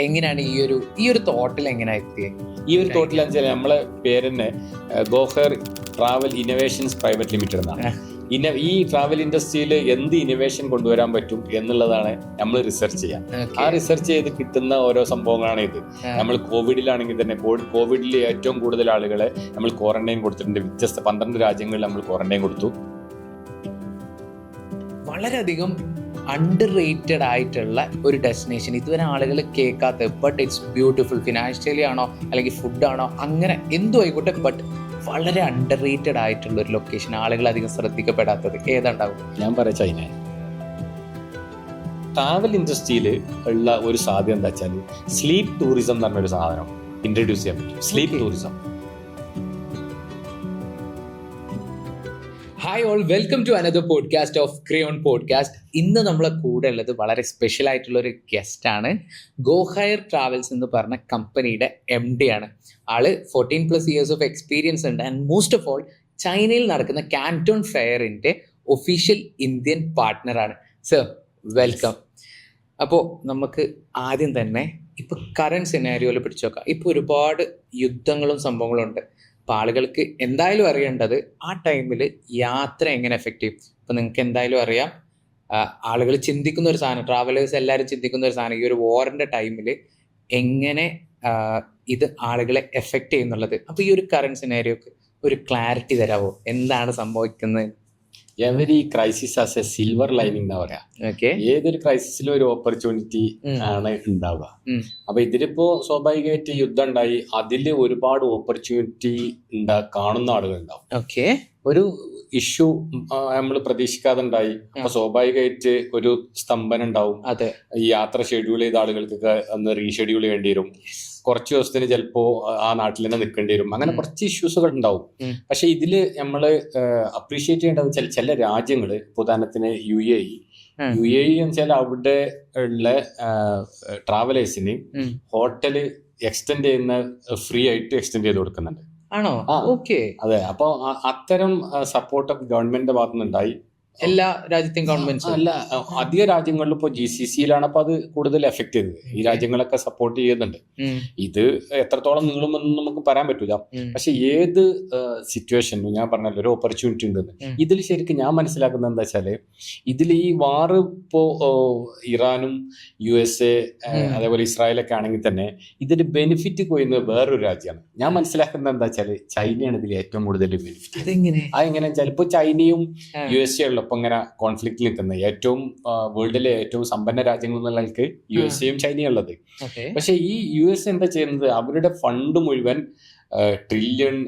എങ്ങനെയാണ് ഈ ഒരു തോട്ടിൽ എങ്ങനെ എത്തിയത്? ഈ ഒരു തോട്ടിൽ വെച്ചാൽ നമ്മളെ പേര് തന്നെ Gohar travel innovations private limited എന്നാണ്. ഈ ട്രാവൽ ഇൻഡസ്ട്രിയിൽ എന്ത് ഇന്നോവേഷൻ കൊണ്ടുവരാൻ പറ്റും എന്നുള്ളതാണ് നമ്മൾ റിസർച്ച് ചെയ്യുക. ആ റിസർച്ച് ചെയ്ത് കിട്ടുന്ന ഓരോ സംഭവങ്ങളാണ് ഇത്. നമ്മൾ കോവിഡിലാണെങ്കിൽ തന്നെ കോവിഡിൽ ഏറ്റവും കൂടുതൽ ആളുകളെ നമ്മൾ ക്വാറന്റൈൻ കൊടുത്തിട്ടുണ്ട്. വ്യത്യസ്ത 12 രാജ്യങ്ങളിൽ നമ്മൾ ക്വാറന്റൈൻ കൊടുത്തു. വളരെയധികം അണ്ടർ റേറ്റഡ് ആയിട്ടുള്ള ഒരു ഡെസ്റ്റിനേഷൻ, ഇതുവരെ ആളുകൾ കേൾക്കാത്ത, ബട്ട് ഇറ്റ്സ് ബ്യൂട്ടിഫുൾ. ഫിനാൻഷ്യലി ആണോ അല്ലെങ്കിൽ ഫുഡാണോ, അങ്ങനെ എന്തോ ആയിക്കോട്ടെ, ബട്ട് വളരെ അണ്ടർ റേറ്റഡ് ആയിട്ടുള്ള ഒരു ലൊക്കേഷൻ, ആളുകൾ അധികം ശ്രദ്ധിക്കപ്പെടാത്തത് ഏതാണ്ടാവും? ഞാൻ പറയാം ചൈന. ട്രാവൽ ഇൻഡസ്ട്രിയിൽ ഉള്ള ഒരു സാധ്യത എന്താ വെച്ചാൽ സ്ലീപ്പ് ടൂറിസം എന്ന് പറഞ്ഞൊരു സാധനം ഇൻട്രൊഡ്യൂസ് ചെയ്യാൻ പറ്റും. Sleep tourism. Hi all, welcome to another podcast of Crayon podcast. ഇന്ന് നമ്മളെ കൂടെ ഉള്ളത് വളരെ സ്പെഷ്യൽ ആയിട്ടുള്ള ഒരു ഗസ്റ്റാണ്. ഗോഹയർ ട്രാവൽസ് എന്ന് പറഞ്ഞ കമ്പനിയുടെ MD ആണ്. ആള് 14+ ഇയേഴ്സ് ഓഫ് എക്സ്പീരിയൻസ് ഉണ്ട്. ആൻഡ് മോസ്റ്റ് ഓഫ് ഓൾ ചൈനയിൽ നടക്കുന്ന കാന്റോൺ ഫെയറിൻ്റെ ഒഫീഷ്യൽ ഇന്ത്യൻ പാർട്ട്ണറാണ്. Sir, welcome. അപ്പോൾ നമുക്ക് ആദ്യം തന്നെ ഇപ്പോൾ കറണ്ട് സിനാരിയോയിൽ പിടിച്ചു നോക്കാം. ഇപ്പോൾ ഒരുപാട് യുദ്ധങ്ങളും സംഭവങ്ങളും ഉണ്ട്. അപ്പോൾ ആളുകൾക്ക് എന്തായാലും അറിയേണ്ടത് ആ ടൈമിൽ യാത്ര എങ്ങനെ എഫക്റ്റ് ചെയ്യും. ഇപ്പോൾ നിങ്ങൾക്ക് എന്തായാലും അറിയാം, ആളുകൾ ചിന്തിക്കുന്ന ഒരു സാധനം, ട്രാവലേഴ്സ് എല്ലാവരും ചിന്തിക്കുന്ന ഒരു സാധനം, ഈ ഒരു വാറിൻ്റെ ടൈമിൽ എങ്ങനെ ഇത് ആളുകളെ എഫക്റ്റ് ചെയ്യുന്നുള്ളത്. അപ്പോൾ ഈ ഒരു കറണ്ട് സിനാരിയോക്ക് ഒരു ക്ലാരിറ്റി തരാമോ? എന്താണ് സംഭവിക്കുന്നത്? Every crisis as A silver lining എന്നാ പറയാ. ഏതൊരു ക്രൈസിസിലും ഒരു ഓപ്പർച്യൂണിറ്റി ആണ് ഉണ്ടാവുക. അപ്പൊ ഇതിലിപ്പോ സ്വാഭാവികമായിട്ട് യുദ്ധം ഉണ്ടായി, അതില് ഒരുപാട് ഓപ്പർച്യൂണിറ്റി കാണുന്ന ആളുകൾ ഉണ്ടാവും. ഒരു ഇഷ്യൂ നമ്മൾ പ്രതീക്ഷിക്കാതെ ഉണ്ടായി, അപ്പൊ സ്വാഭാവികമായിട്ട് ഒരു സ്തംഭനം ഉണ്ടാവും. ഈ യാത്ര ഷെഡ്യൂൾ ചെയ്ത ആളുകൾക്കൊക്കെ ഒന്ന് റീഷെഡ്യൂൾ ചെയ്യേണ്ടി വരും. കുറച്ച് ദിവസത്തിന് ചിലപ്പോ ആ നാട്ടിൽ തന്നെ നിൽക്കേണ്ടി വരും. അങ്ങനെ കുറച്ച് ഇഷ്യൂസുകൾ ഉണ്ടാവും. പക്ഷെ ഇതില് നമ്മള് അപ്രീഷിയേറ്റ് ചെയ്യേണ്ടത് ചില രാജ്യങ്ങള്, ഉദാഹരണത്തിന് UAE എന്ന് വെച്ചാൽ അവിടെ ഉള്ള ട്രാവലേഴ്സിന് ഹോട്ടല് എക്സ്റ്റെൻഡ് ചെയ്യുന്ന ഫ്രീ ആയിട്ട് എക്സ്റ്റെൻഡ് ചെയ്ത് കൊടുക്കുന്നുണ്ട്. ആണോ? ഓക്കെ. അതെ. അപ്പൊ അത്തരം സപ്പോർട്ട് ഗവൺമെന്റിന്റെ ഭാഗത്തുനിന്നുണ്ടായി. എല്ലാ രാജ്യത്തെയും ഗവൺമെന്റ് അല്ല, അധിക രാജ്യങ്ങളിലും ഇപ്പോൾ GCCയിലാണ് അപ്പൊ അത് കൂടുതൽ എഫക്ട് ചെയ്തത്. ഈ രാജ്യങ്ങളൊക്കെ സപ്പോർട്ട് ചെയ്യുന്നുണ്ട്. ഇത് എത്രത്തോളം നീളുമെന്ന് നമുക്ക് പറയാൻ പറ്റൂല. പക്ഷെ ഏത് സിറ്റുവേഷനും ഞാൻ പറഞ്ഞല്ലോ ഒരു ഓപ്പർച്യൂണിറ്റി ഉണ്ടെന്ന്. ഇതിൽ ശരിക്കും ഞാൻ മനസ്സിലാക്കുന്നത് എന്താ വെച്ചാല്, ഇതിൽ ഈ വാറ് ഇപ്പോ ഇറാനും USA അതേപോലെ ഇസ്രായേലൊക്കെ ആണെങ്കിൽ തന്നെ ഇതിൽ ബെനിഫിറ്റ് കൊയ്യുന്നത് വേറൊരു രാജ്യമാണ്. ഞാൻ മനസ്സിലാക്കുന്നത് എന്താ വെച്ചാല് ചൈനയാണ് ഇതിൽ ഏറ്റവും കൂടുതൽ ബെനിഫിറ്റ്. അതെങ്ങനെ വെച്ചാൽ ഇപ്പൊ ചൈനയും USA ഉള്ള ഇപ്പൊ ഇങ്ങനെ കോൺഫ്ലിക്റ്റിൽ നിൽക്കുന്നത് ഏറ്റവും വേൾഡിലെ ഏറ്റവും സമ്പന്ന രാജ്യങ്ങൾ എന്നുള്ളവർക്ക് USA ചൈനയും ഉള്ളത്. പക്ഷെ ഈ US എന്താ ചെയ്യുന്നത്, അവരുടെ ഫണ്ട് മുഴുവൻ $1 ട്രില്യൺ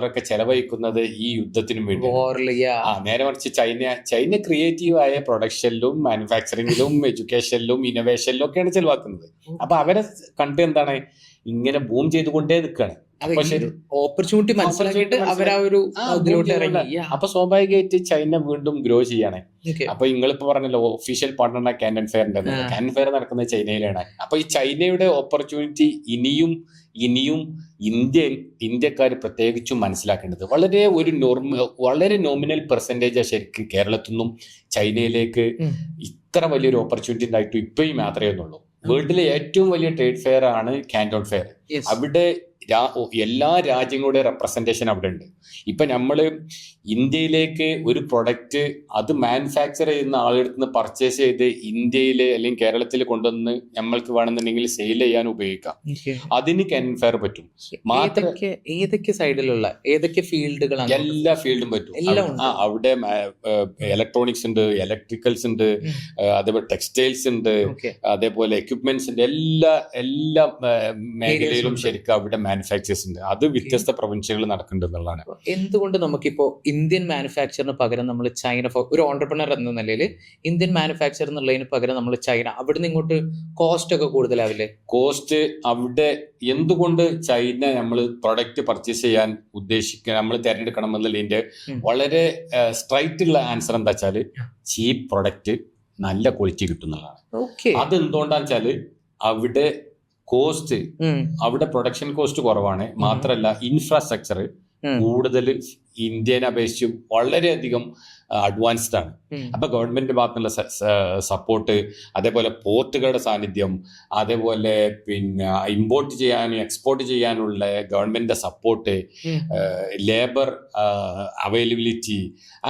ഒക്കെ ചെലവഴിക്കുന്നത് ഈ യുദ്ധത്തിനും വേണ്ടി. നേരെ മറിച്ച് ചൈന ക്രിയേറ്റീവ് ആയ പ്രൊഡക്ഷനിലും മാനുഫാക്ചറിംഗിലും എഡ്യൂക്കേഷനിലും ഇന്നോവേഷനിലും ഒക്കെയാണ് ചെലവാക്കുന്നത്. അപ്പൊ അവരെ കണ്ട് എന്താണ് ഇങ്ങനെ ബൂം ചെയ്തുകൊണ്ടേ നിൽക്കുകയാണ്. ഓപ്പർച്യൂണിറ്റി മനസ്സിലാക്കിയിട്ട് അപ്പൊ സ്വാഭാവികമായിട്ട് ചൈന വീണ്ടും ഗ്രോ ചെയ്യാണ്. അപ്പൊ നിങ്ങളിപ്പോ പറഞ്ഞല്ലോ ഒഫീഷ്യൽ പാർട്ണർ കാന്റൺ ഫെയറിന്റെ. കാന്റൺ ഫെയർ നടക്കുന്നത് ചൈനയിലാണ്. അപ്പൊ ഈ ചൈനയുടെ ഓപ്പർച്യൂണിറ്റി ഇനിയും ഇന്ത്യക്കാർ പ്രത്യേകിച്ചും മനസ്സിലാക്കേണ്ടത് വളരെ നോമിനൽ പെർസെന്റേജ് ശരിക്കും കേരളത്തിൽ നിന്നും ചൈനയിലേക്ക് ഇത്ര വലിയൊരു ഓപ്പർച്യൂണിറ്റി ഉണ്ടായിട്ടും ഇപ്പോഴും യാത്ര ചെയ്യുന്നുള്ളൂ. വേൾഡിലെ ഏറ്റവും വലിയ ട്രേഡ് ഫെയർ ആണ് കാന്റോൺ ഫെയർ. അവിടെ എല്ലാ രാജ്യങ്ങളുടെ റെപ്രസെന്റേഷൻ അവിടെ ഉണ്ട്. ഇപ്പൊ നമ്മള് ഇന്ത്യയിലേക്ക് ഒരു പ്രൊഡക്റ്റ് അത് മാനുഫാക്ചർ ചെയ്യുന്ന ആളുടെ നിന്ന് പർച്ചേസ് ചെയ്ത് ഇന്ത്യയില് അല്ലെങ്കിൽ കേരളത്തിൽ കൊണ്ടുവന്ന് നമ്മൾക്ക് വേണമെന്നുണ്ടെങ്കിൽ സെയിൽ ചെയ്യാൻ ഉപയോഗിക്കാം. അതിന് കാന്റോൺ ഫെയർ പറ്റും. ഏതൊക്കെ സൈഡിലുള്ള ഏതൊക്കെ ഫീൽഡുകളാണ്? എല്ലാ ഫീൽഡും പറ്റും. അവിടെ ഇലക്ട്രോണിക്സ് ഉണ്ട്, ഇലക്ട്രിക്കൽസ് ഉണ്ട്, അതേപോലെ ടെക്സ്റ്റൈൽസ് ഉണ്ട്, അതേപോലെ എക്യുപ്മെന്റ്സ് ഉണ്ട്. എല്ലാ മേഖലയിലും ശരിക്കും അവിടെ മാനുഫാക്ചേഴ്സ് ഉണ്ട്. അത് വ്യത്യസ്ത പ്രൊവിൻസുകളിൽ നടക്കുന്നുണ്ട് എന്നുള്ളതാണ്. എന്തുകൊണ്ട് നമുക്കിപ്പോ ഇന്ത്യൻ മാനുഫാക്ചറിന് പകരം നമ്മൾ ചൈന, ഒരു ഓണ്ടർപ്രണർ എന്ന നിലയിൽ ഇന്ത്യൻ മാനുഫാക്ചർ എന്നുള്ളതിന് പകരം നമ്മൾ ചൈന, അവിടുന്ന് ഇങ്ങോട്ട് കോസ്റ്റ് ഒക്കെ കൂടുതലാവില്ലേ? കോസ്റ്റ് അവിടെ എന്തുകൊണ്ട് ചൈന നമ്മൾ പ്രൊഡക്റ്റ് പർച്ചേസ് ചെയ്യാൻ നമ്മൾ തിരഞ്ഞെടുക്കണം എന്നുള്ളതിന്റെ വളരെ സ്ട്രൈറ്റ് ഉള്ള ആൻസർ എന്താ വെച്ചാല് ചീപ്പ് പ്രൊഡക്റ്റ് നല്ല ക്വാളിറ്റി കിട്ടുന്നതാണ്. അതെന്തുകൊണ്ടാന്ന് വെച്ചാല് അവിടെ പ്രൊഡക്ഷൻ കോസ്റ്റ് കുറവാണ്. മാത്രമല്ല ഇൻഫ്രാസ്ട്രക്ചർ കൂടുതൽ ഇന്ത്യനെ അപേക്ഷിച്ച് വളരെയധികം അഡ്വാൻസ്ഡ് ആണ്. അപ്പൊ ഗവൺമെന്റിന്റെ ഭാഗത്തുനിന്നുള്ള സപ്പോർട്ട്, അതേപോലെ പോർട്ടുകളുടെ സാന്നിധ്യം, അതേപോലെ പിന്നെ ഇമ്പോർട്ട് ചെയ്യാനും എക്സ്പോർട്ട് ചെയ്യാനുള്ള ഗവൺമെന്റിന്റെ സപ്പോർട്ട്, ലേബർ അവൈലബിലിറ്റി,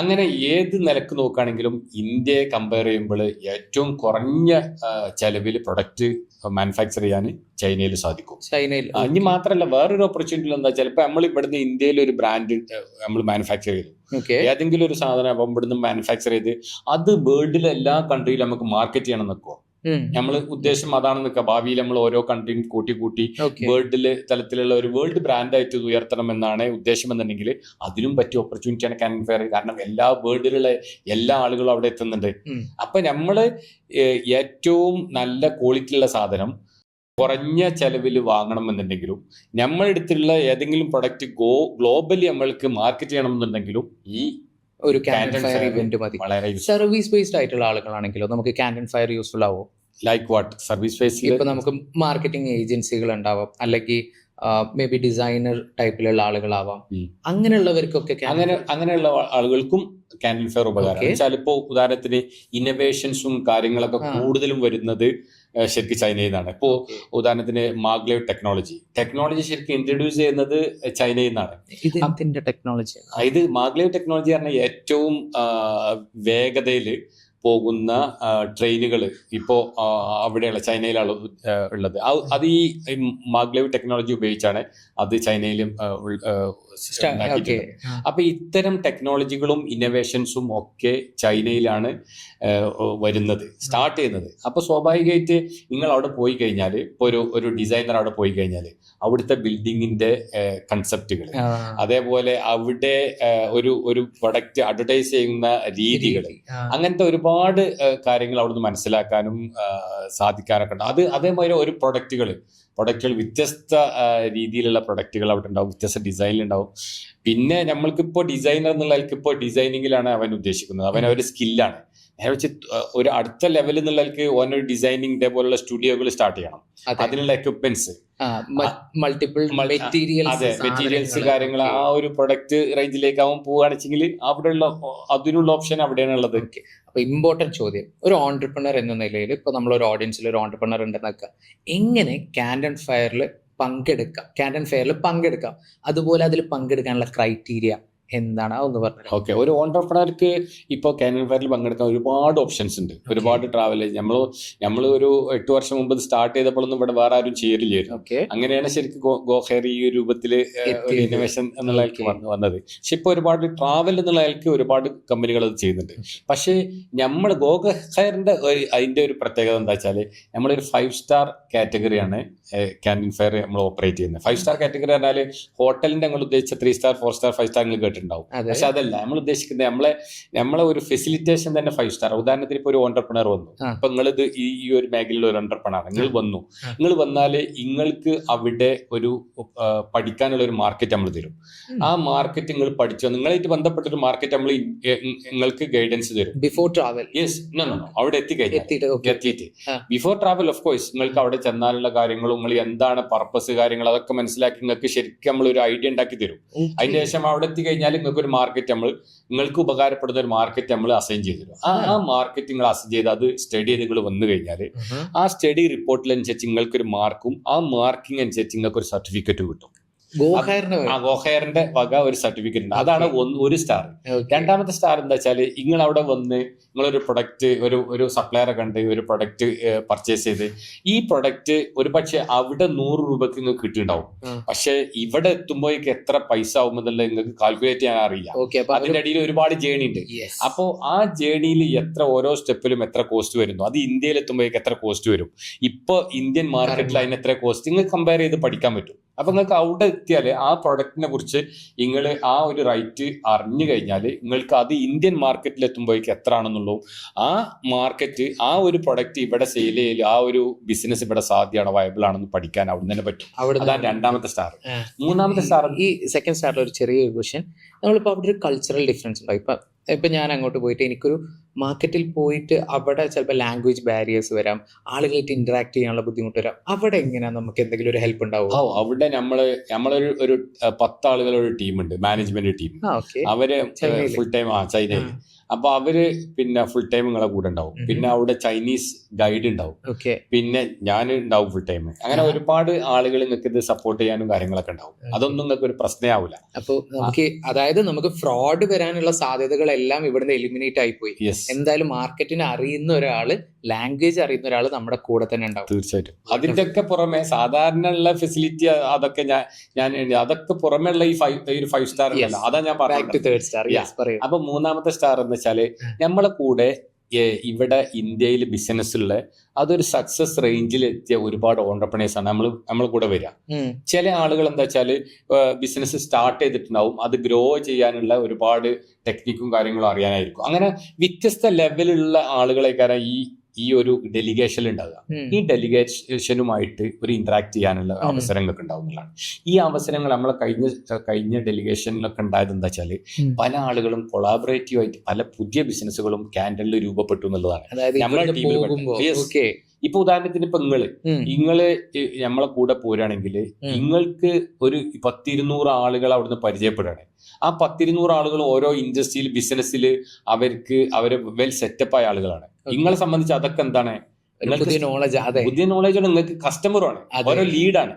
അങ്ങനെ ഏത് നിലക്ക് നോക്കുകയാണെങ്കിലും ഇന്ത്യയെ കമ്പയർ ചെയ്യുമ്പോൾ ഏറ്റവും കുറഞ്ഞ ചെലവിൽ പ്രൊഡക്റ്റ് മാനുഫാക്ചർ ചെയ്യാൻ ചൈനയിൽ സാധിക്കും. ഇനി മാത്രമല്ല വേറൊരു ഓപ്പർച്യൂണിറ്റി എന്താ, ചിലപ്പോൾ നമ്മൾ ഇവിടുന്ന് ഇന്ത്യയിൽ ഒരു ബ്രാൻഡ് നമ്മൾ മാനുഫാക്ചർ ചെയ്തു, ഏതെങ്കിലും ഒരു സാധനം അപ്പം ഇവിടുന്ന് മാനുഫാക്ചർ ചെയ്ത് അത് വേൾഡിലെ എല്ലാ കൺട്രിയിലും നമുക്ക് മാർക്കറ്റ് ചെയ്യണം നിൽക്കുക. നമ്മൾ ഉദ്ദേശം അതാണ് നിൽക്കുക. ഭാവിയിൽ നമ്മൾ ഓരോ കൺട്രിയും കൂട്ടി വേൾഡിലെ തലത്തിലുള്ള ഒരു വേൾഡ് ബ്രാൻഡായിട്ട് ഉയർത്തണം എന്നാണ് ഉദ്ദേശം എന്നുണ്ടെങ്കിൽ അതിനും പറ്റിയ ഓപ്പർച്യൂണിറ്റിയാണ് കാനൻ ഫെയർ. കാരണം എല്ലാ വേൾഡിലുള്ള എല്ലാ ആളുകളും അവിടെ എത്തുന്നുണ്ട്. അപ്പൊ നമ്മള് ഏറ്റവും നല്ല ക്വാളിറ്റിയുള്ള സാധനം കുറഞ്ഞ ചെലവിൽ വാങ്ങണം എന്നുണ്ടെങ്കിലും നമ്മളെടുത്തുള്ള ഏതെങ്കിലും പ്രൊഡക്റ്റ് ഗ്ലോബലി നമ്മൾക്ക് മാർക്കറ്റ് ചെയ്യണം എന്നുണ്ടെങ്കിലും ഈ ഒരു കാൻഡൻ ഫയർ ഇവന്റ് മതി. സർവീസ് ബേസ്ഡ് ആയിട്ടുള്ള ആളുകളാണെങ്കിലോ നമുക്ക് കാൻഡൻ ഫയർ യൂസ്ഫുൾ ആവോ? Like what service based? ഇപ്പൊ നമുക്ക് മാർക്കറ്റിംഗ് ഏജൻസികൾ ഉണ്ടാവാം, അല്ലെങ്കിൽ മേ ബി ഡിസൈനർ ടൈപ്പിലുള്ള ആളുകളാവാം. അങ്ങനെയുള്ളവർക്കൊക്കെ അങ്ങനെയുള്ള ആളുകൾക്കും കാൻഡൻ ഫെയർ ഉപകാരം. ചിലപ്പോ ഉദാഹരണത്തിന് ഇന്നോവേഷൻസും കാര്യങ്ങളൊക്കെ കൂടുതലും വരുന്നത് ശരിക്കും ചൈനയിൽ നിന്നാണ്. ഇപ്പോൾ ഉദാഹരണത്തിന് മാഗ്ലേവ് ടെക്നോളജി ശരിക്കും ഇൻട്രൊഡ്യൂസ് ചെയ്യുന്നത് ചൈനയിൽ നിന്നാണ്. ഇത് മാഗ്ലേവ് ടെക്നോളജി പറഞ്ഞാൽ ഏറ്റവും വേഗതയിൽ പോകുന്ന ട്രെയിനുകൾ ഇപ്പോൾ അവിടെയുള്ള ചൈനയിലാണ് ഉള്ളത്. അത് ഈ മാഗ്ലേവ് ടെക്നോളജി ഉപയോഗിച്ചാണ് അത് ചൈനയിലും ഉണ്ടാക്കിയിട്ടുള്ളത്. അപ്പൊ ഇത്തരം ടെക്നോളജികളും ഇന്നോവേഷൻസും ഒക്കെ ചൈനയിലാണ് വരുന്നത്, സ്റ്റാർട്ട് ചെയ്യുന്നത്. അപ്പൊ സ്വാഭാവികമായിട്ട് നിങ്ങൾ അവിടെ പോയി കഴിഞ്ഞാൽ, ഇപ്പോൾ ഒരു ഡിസൈനർ അവിടെ പോയി കഴിഞ്ഞാൽ അവിടുത്തെ ബിൽഡിങ്ങിന്റെ കൺസെപ്റ്റുകൾ, അതേപോലെ അവിടെ ഒരു പ്രൊഡക്റ്റ് അഡ്വർടൈസ് ചെയ്യുന്ന രീതികൾ, അങ്ങനത്തെ ഒരുപാട് കാര്യങ്ങൾ അവിടുന്ന് മനസ്സിലാക്കാനും സാധിക്കാനൊക്കെ ഉണ്ട്. അതേമാതിരി ഒരു പ്രൊഡക്റ്റുകൾ വ്യത്യസ്ത രീതിയിലുള്ള പ്രൊഡക്റ്റുകൾ അവിടെ ഉണ്ടാവും, വ്യത്യസ്ത ഡിസൈനിലുണ്ടാവും. പിന്നെ നമ്മൾക്കിപ്പോൾ ഡിസൈനർ എന്നുള്ളവർക്ക് ഇപ്പോൾ ഡിസൈനിങ്ങിലാണ് അവൻ ഉദ്ദേശിക്കുന്നത്, അവൻ ഒരു സ്കില്ലാണ്. നേരെ വെച്ച് ഒരു അടുത്ത ലെവൽ എന്നുള്ളവർക്ക് ഓനൊരു ഡിസൈനിങ് ഇതേപോലുള്ള സ്റ്റുഡിയോകൾ സ്റ്റാർട്ട് ചെയ്യണം, അതിനുള്ള എക്യുപ്മെന്റ്സ്, മൾട്ടിപ്പിൾ മെറ്റീരിയൽസ് കാര്യങ്ങൾ ആ ഒരു പ്രൊഡക്റ്റ് റേഞ്ചിലേക്ക് അവൻ പോവുകയാണെച്ചെങ്കിൽ അവിടെയുള്ള അതിനുള്ള ഓപ്ഷൻ അവിടെയാണ് ഉള്ളത്. അപ്പൊ ഇമ്പോർട്ടന്റ് ചോദ്യം, ഒരു ഓൺട്രപ്രണർ എന്ന നിലയിൽ ഇപ്പൊ നമ്മളൊരു ഓഡിയൻസിൽ ഒരു ഓൺട്രപ്രണർ ഉണ്ടെന്നൊക്കെ, എങ്ങനെ കാൻഡൻ ഫെയറിൽ പങ്കെടുക്കാം, അതുപോലെ അതിൽ പങ്കെടുക്കാനുള്ള ക്രൈറ്റീരിയ എന്താണ് ഒന്ന് പറഞ്ഞു? ഓക്കെ, ഒരു ഓൺട്രപ്രണർക്ക് ഇപ്പോൾ കാനൻ ഫെയറിൽ പങ്കെടുക്കാൻ ഒരുപാട് ഓപ്ഷൻസ് ഉണ്ട്, ഒരുപാട് ട്രാവൽ. നമ്മൾ ഒരു 8 വർഷം മുമ്പ് സ്റ്റാർട്ട് ചെയ്തപ്പോഴൊന്നും ഇവിടെ വേറെ ആരും ചെയ്യലില്ലായിരുന്നു. അങ്ങനെയാണ് ശരിക്കും ഗോഹെയർ ഈ രൂപത്തിൽ ഒരു ഇന്നോവേഷൻ എന്നുള്ള വന്നത്. പക്ഷെ ഇപ്പോൾ ഒരുപാട് ട്രാവൽ എന്നുള്ള ഒരുപാട് കമ്പനികൾ അത് ചെയ്യുന്നുണ്ട്. പക്ഷേ നമ്മൾ ഗോഹെയറിന്റെ അതിന്റെ ഒരു പ്രത്യേകത എന്താ വെച്ചാൽ നമ്മളൊരു 5 സ്റ്റാർ കാറ്റഗറിയാണ് കാനൻ ഫെയർ നമ്മൾ ഓപ്പറേറ്റ് ചെയ്യുന്നത്. 5 സ്റ്റാർ കാറ്റഗറി പറഞ്ഞാൽ ഹോട്ടലിന്റെ ഞങ്ങൾ ഉദ്ദേശിച്ച 3 സ്റ്റാർ 4 സ്റ്റാർ 5 സ്റ്റാർ നിങ്ങൾ ഉണ്ടാവും. പക്ഷെ അതല്ല നമ്മൾ ഉദ്ദേശിക്കുന്നത്, നമ്മളെ ഒരു ഫെസിലിറ്റേഷൻ തന്നെ 5 സ്റ്റാർ. ഉദാഹരണത്തിന് ഇപ്പൊ ഒരു ഓൺട്രപ്രണർ വന്നു, അപ്പൊ നിങ്ങളിത് ഈ ഒരു മേഖലയിൽ ഒരു ഓൺട്രപ്രണർ നിങ്ങൾ വന്നാൽ നിങ്ങൾക്ക് അവിടെ ഒരു പഠിക്കാനുള്ള ഒരു മാർക്കറ്റ് നമ്മൾ തരും. ആ മാർക്കറ്റ് നിങ്ങൾ പഠിച്ചോ, നിങ്ങളായിട്ട് ബന്ധപ്പെട്ട ഒരു മാർക്കറ്റ് നമ്മൾ നിങ്ങൾക്ക് ഗൈഡൻസ് തരും ബിഫോർ ട്രാവൽ. യെസ്, അവിടെ എത്തിയിട്ട് ബിഫോർ ട്രാവൽ ഓഫ് കോഴ്സ് നിങ്ങൾക്ക് അവിടെ ചെന്നാലുള്ള കാര്യങ്ങളും നിങ്ങൾ എന്താണ് പർപ്പസ് കാര്യങ്ങൾ അതൊക്കെ മനസ്സിലാക്കി നിങ്ങൾക്ക് ശരിക്കും നമ്മൾ ഒരു ഐഡിയ ഉണ്ടാക്കി തരും. അതിന് ശേഷം അവിടെ എത്തിക്കഴിഞ്ഞാൽ നിങ്ങൾക്ക് ഒരു മാർക്കറ്റ് നിങ്ങൾക്ക് ഉപകാരപ്പെടുന്ന ഒരു മാർക്കറ്റ് നമ്മൾ അസൈൻ ചെയ്തു തരും. ആ മാർക്കറ്റ് നിങ്ങൾ അസൈൻ ചെയ്ത് അത് സ്റ്റഡി ചെയ്ത് നിങ്ങൾ വന്നു കഴിഞ്ഞാൽ ആ സ്റ്റഡി റിപ്പോർട്ടിനനുസരിച്ച് നിങ്ങൾക്കൊരു മാർക്കും ആ മാർക്കിംഗ് അനുസരിച്ച് നിങ്ങൾക്ക് ഒരു സർട്ടിഫിക്കറ്റ് കിട്ടും. ഗോഹെയറിന്റെ വക ഒരു സർട്ടിഫിക്കറ്റ് ഉണ്ട്. അതാണ് 1 സ്റ്റാർ. രണ്ടാമത്തെ സ്റ്റാർ എന്താ വെച്ചാല് നിങ്ങൾ അവിടെ വന്ന് നിങ്ങളൊരു പ്രൊഡക്റ്റ് ഒരു സപ്ലയറെ കണ്ട് ഒരു പ്രൊഡക്റ്റ് പർച്ചേസ് ചെയ്ത് ഈ പ്രൊഡക്റ്റ് ഒരു പക്ഷെ അവിടെ 100 രൂപക്ക് നിങ്ങൾക്ക് കിട്ടിയിട്ടുണ്ടാവും. പക്ഷെ ഇവിടെ എത്തുമ്പോഴേക്ക് എത്ര പൈസ ആവുമെന്നുള്ളത് നിങ്ങൾക്ക് കാൽക്കുലേറ്റ് ചെയ്യാൻ അറിയില്ല. അതിന്റെ ഇടയിൽ ഒരുപാട് ജേണി ഉണ്ട്. അപ്പോൾ ആ ജേണിയിൽ ഓരോ സ്റ്റെപ്പിലും എത്ര കോസ്റ്റ് വരുന്നു, അത് ഇന്ത്യയിൽ എത്തുമ്പോഴേക്ക് എത്ര കോസ്റ്റ് വരും, ഇപ്പൊ ഇന്ത്യൻ മാർക്കറ്റിൽ അതിന് എത്ര കോസ്റ്റ് നിങ്ങൾക്ക് കമ്പയർ ചെയ്ത് പഠിക്കാൻ പറ്റും. അപ്പൊ നിങ്ങൾക്ക് അവിടെ എത്തിയാൽ ആ പ്രൊഡക്റ്റിനെ കുറിച്ച് നിങ്ങൾ ആ ഒരു റൈറ്റ് അറിഞ്ഞു കഴിഞ്ഞാൽ നിങ്ങൾക്ക് അത് ഇന്ത്യൻ മാർക്കറ്റിൽ എത്തുമ്പോഴേക്ക് എത്ര ആണെന്നുള്ളൂ, ആ മാർക്കറ്റ് ആ ഒരു പ്രൊഡക്റ്റ് ഇവിടെ സെയിൽ ചെയ്യൽ ആ ഒരു ബിസിനസ് ഇവിടെ സാധ്യമാണോ വയബിൾ ആണെന്ന് പഠിക്കാൻ അവിടെ തന്നെ പറ്റും. അതാണ് രണ്ടാമത്തെ സ്റ്റാർ. മൂന്നാമത്തെ സ്റ്റാർ, ഈ സെക്കൻഡ് സ്റ്റാറിൽ ഒരു ചെറിയ ക്വസ്റ്റ്യൻ, നമ്മളിപ്പോൾ അവിടെ ഒരു കൾച്ചറൽ ഡിഫറൻസ് ഉണ്ടാവും. ഇപ്പൊ ഇപ്പൊ ഞാൻ അങ്ങോട്ട് പോയിട്ട് എനിക്കൊരു മാർക്കറ്റിൽ പോയിട്ട് അവിടെ ചിലപ്പോൾ ലാംഗ്വേജ് ബാരിയേഴ്സ് വരാം, ആളുകളായിട്ട് ഇന്ററാക്ട് ചെയ്യാനുള്ള ബുദ്ധിമുട്ട് വരാം. അവിടെ എങ്ങനെയാ നമുക്ക് എന്തെങ്കിലും ഒരു ഹെൽപ്പ് ഉണ്ടാവും? അവിടെ നമ്മളൊരു 10 ആളുകളുടെ ടീമുണ്ട്, മാനേജ്മെന്റ് ടീം. ഓക്കെ. അവര് ചൈനയില്? ഫുൾ ടൈം ചൈനയിൽ. അപ്പൊ അവര് പിന്നെ ഫുൾ ടൈം നിങ്ങളെ കൂടെ ഉണ്ടാവും. പിന്നെ അവിടെ ചൈനീസ് ഗൈഡ് ഉണ്ടാവും. ഓക്കെ. പിന്നെ ഞാൻ ഉണ്ടാവും ഫുൾ ടൈം. അങ്ങനെ ഒരുപാട് ആളുകൾ നിങ്ങൾക്ക് ഇത് സപ്പോർട്ട് ചെയ്യാനും കാര്യങ്ങളൊക്കെ ഉണ്ടാവും. അതൊന്നും നിങ്ങൾക്ക് ഒരു പ്രശ്നമാവില്ല. അപ്പൊ നമുക്ക് അതായത് നമുക്ക് ഫ്രോഡ് വരാനുള്ള സാധ്യതകളെല്ലാം ഇവിടുന്ന് എലിമിനേറ്റ് ആയി പോയി. യെസ്, എന്തായാലും മാർക്കറ്റിനെ അറിയുന്ന ഒരാള്, ലാംഗ്വേജ് അറിയുന്ന ഒരാള് നമ്മുടെ കൂടെ തന്നെ ഉണ്ടാവും. തീർച്ചയായിട്ടും. അതിന്റെ ഒക്കെ പുറമെ സാധാരണ ഉള്ള ഫെസിലിറ്റി അതൊക്കെ ഞാൻ അതൊക്കെ പുറമെ ഉള്ള ഈ 5 സ്റ്റാർ ഉണ്ടല്ലോ, അതാ ഞാൻ ബാക്ക് ടു തേർഡ് സ്റ്റാർ. പറയൂ. അപ്പൊ മൂന്നാമത്തെ സ്റ്റാർ എന്ന് വെച്ചാല് നമ്മളെ കൂടെ ഇവിടെ ഇന്ത്യയിൽ ബിസിനസ്സുള്ള അതൊരു സക്സസ് റേഞ്ചിൽ എത്തിയ ഒരുപാട് ഓണ്ടർപ്രണേഴ്സ് ആണ് നമ്മൾ കൂടെ വരിക. ചില ആളുകൾ എന്താ വെച്ചാല് ബിസിനസ് സ്റ്റാർട്ട് ചെയ്തിട്ടുണ്ടാവും, അത് ഗ്രോ ചെയ്യാനുള്ള ഒരുപാട് ടെക്നിക്കും കാര്യങ്ങളും അറിയാനായിരിക്കും. അങ്ങനെ വ്യത്യസ്ത ലെവലിലുള്ള ആളുകളെക്കാരം ഈ ഒരു ഡെലിഗേഷൻ ഉണ്ടാവുക. ഈ ഡെലിഗേഷനുമായിട്ട് ഒരു ഇന്ററാക്ട് ചെയ്യാനുള്ള അവസരങ്ങളൊക്കെ ഉണ്ടാവുന്നതാണ്. ഈ അവസരങ്ങൾ നമ്മളെ കഴിഞ്ഞ ഡെലിഗേഷനിലൊക്കെ ഉണ്ടായത് എന്താ വെച്ചാല് പല ആളുകളും കൊളാബറേറ്റീവ് ആയിട്ട് പല പുതിയ ബിസിനസ്സുകളും കാൻഡലിൽ രൂപപ്പെട്ടു എന്നുള്ളതാണ്. നമ്മളെ ടീമിൽ ഇപ്പൊ ഉദാഹരണത്തിന് ഇപ്പൊ നിങ്ങള് നമ്മളെ കൂടെ പോരുകയാണെങ്കിൽ നിങ്ങൾക്ക് ഒരു 10-200 ആളുകൾ അവിടുന്ന് പരിചയപ്പെടുകയാണ്. ആ 10-200 ആളുകൾ ഓരോ ഇൻഡസ്ട്രിയിൽ ബിസിനസ്സിൽ അവര് വെൽ സെറ്റപ്പ് ആയ ആളുകളാണ്. നിങ്ങളെ സംബന്ധിച്ച് അതൊക്കെ എന്താണ്? പുതിയ നോളജ് ആണ്, നിങ്ങൾക്ക് കസ്റ്റമറാണ്, ഓരോ ലീഡാണ്.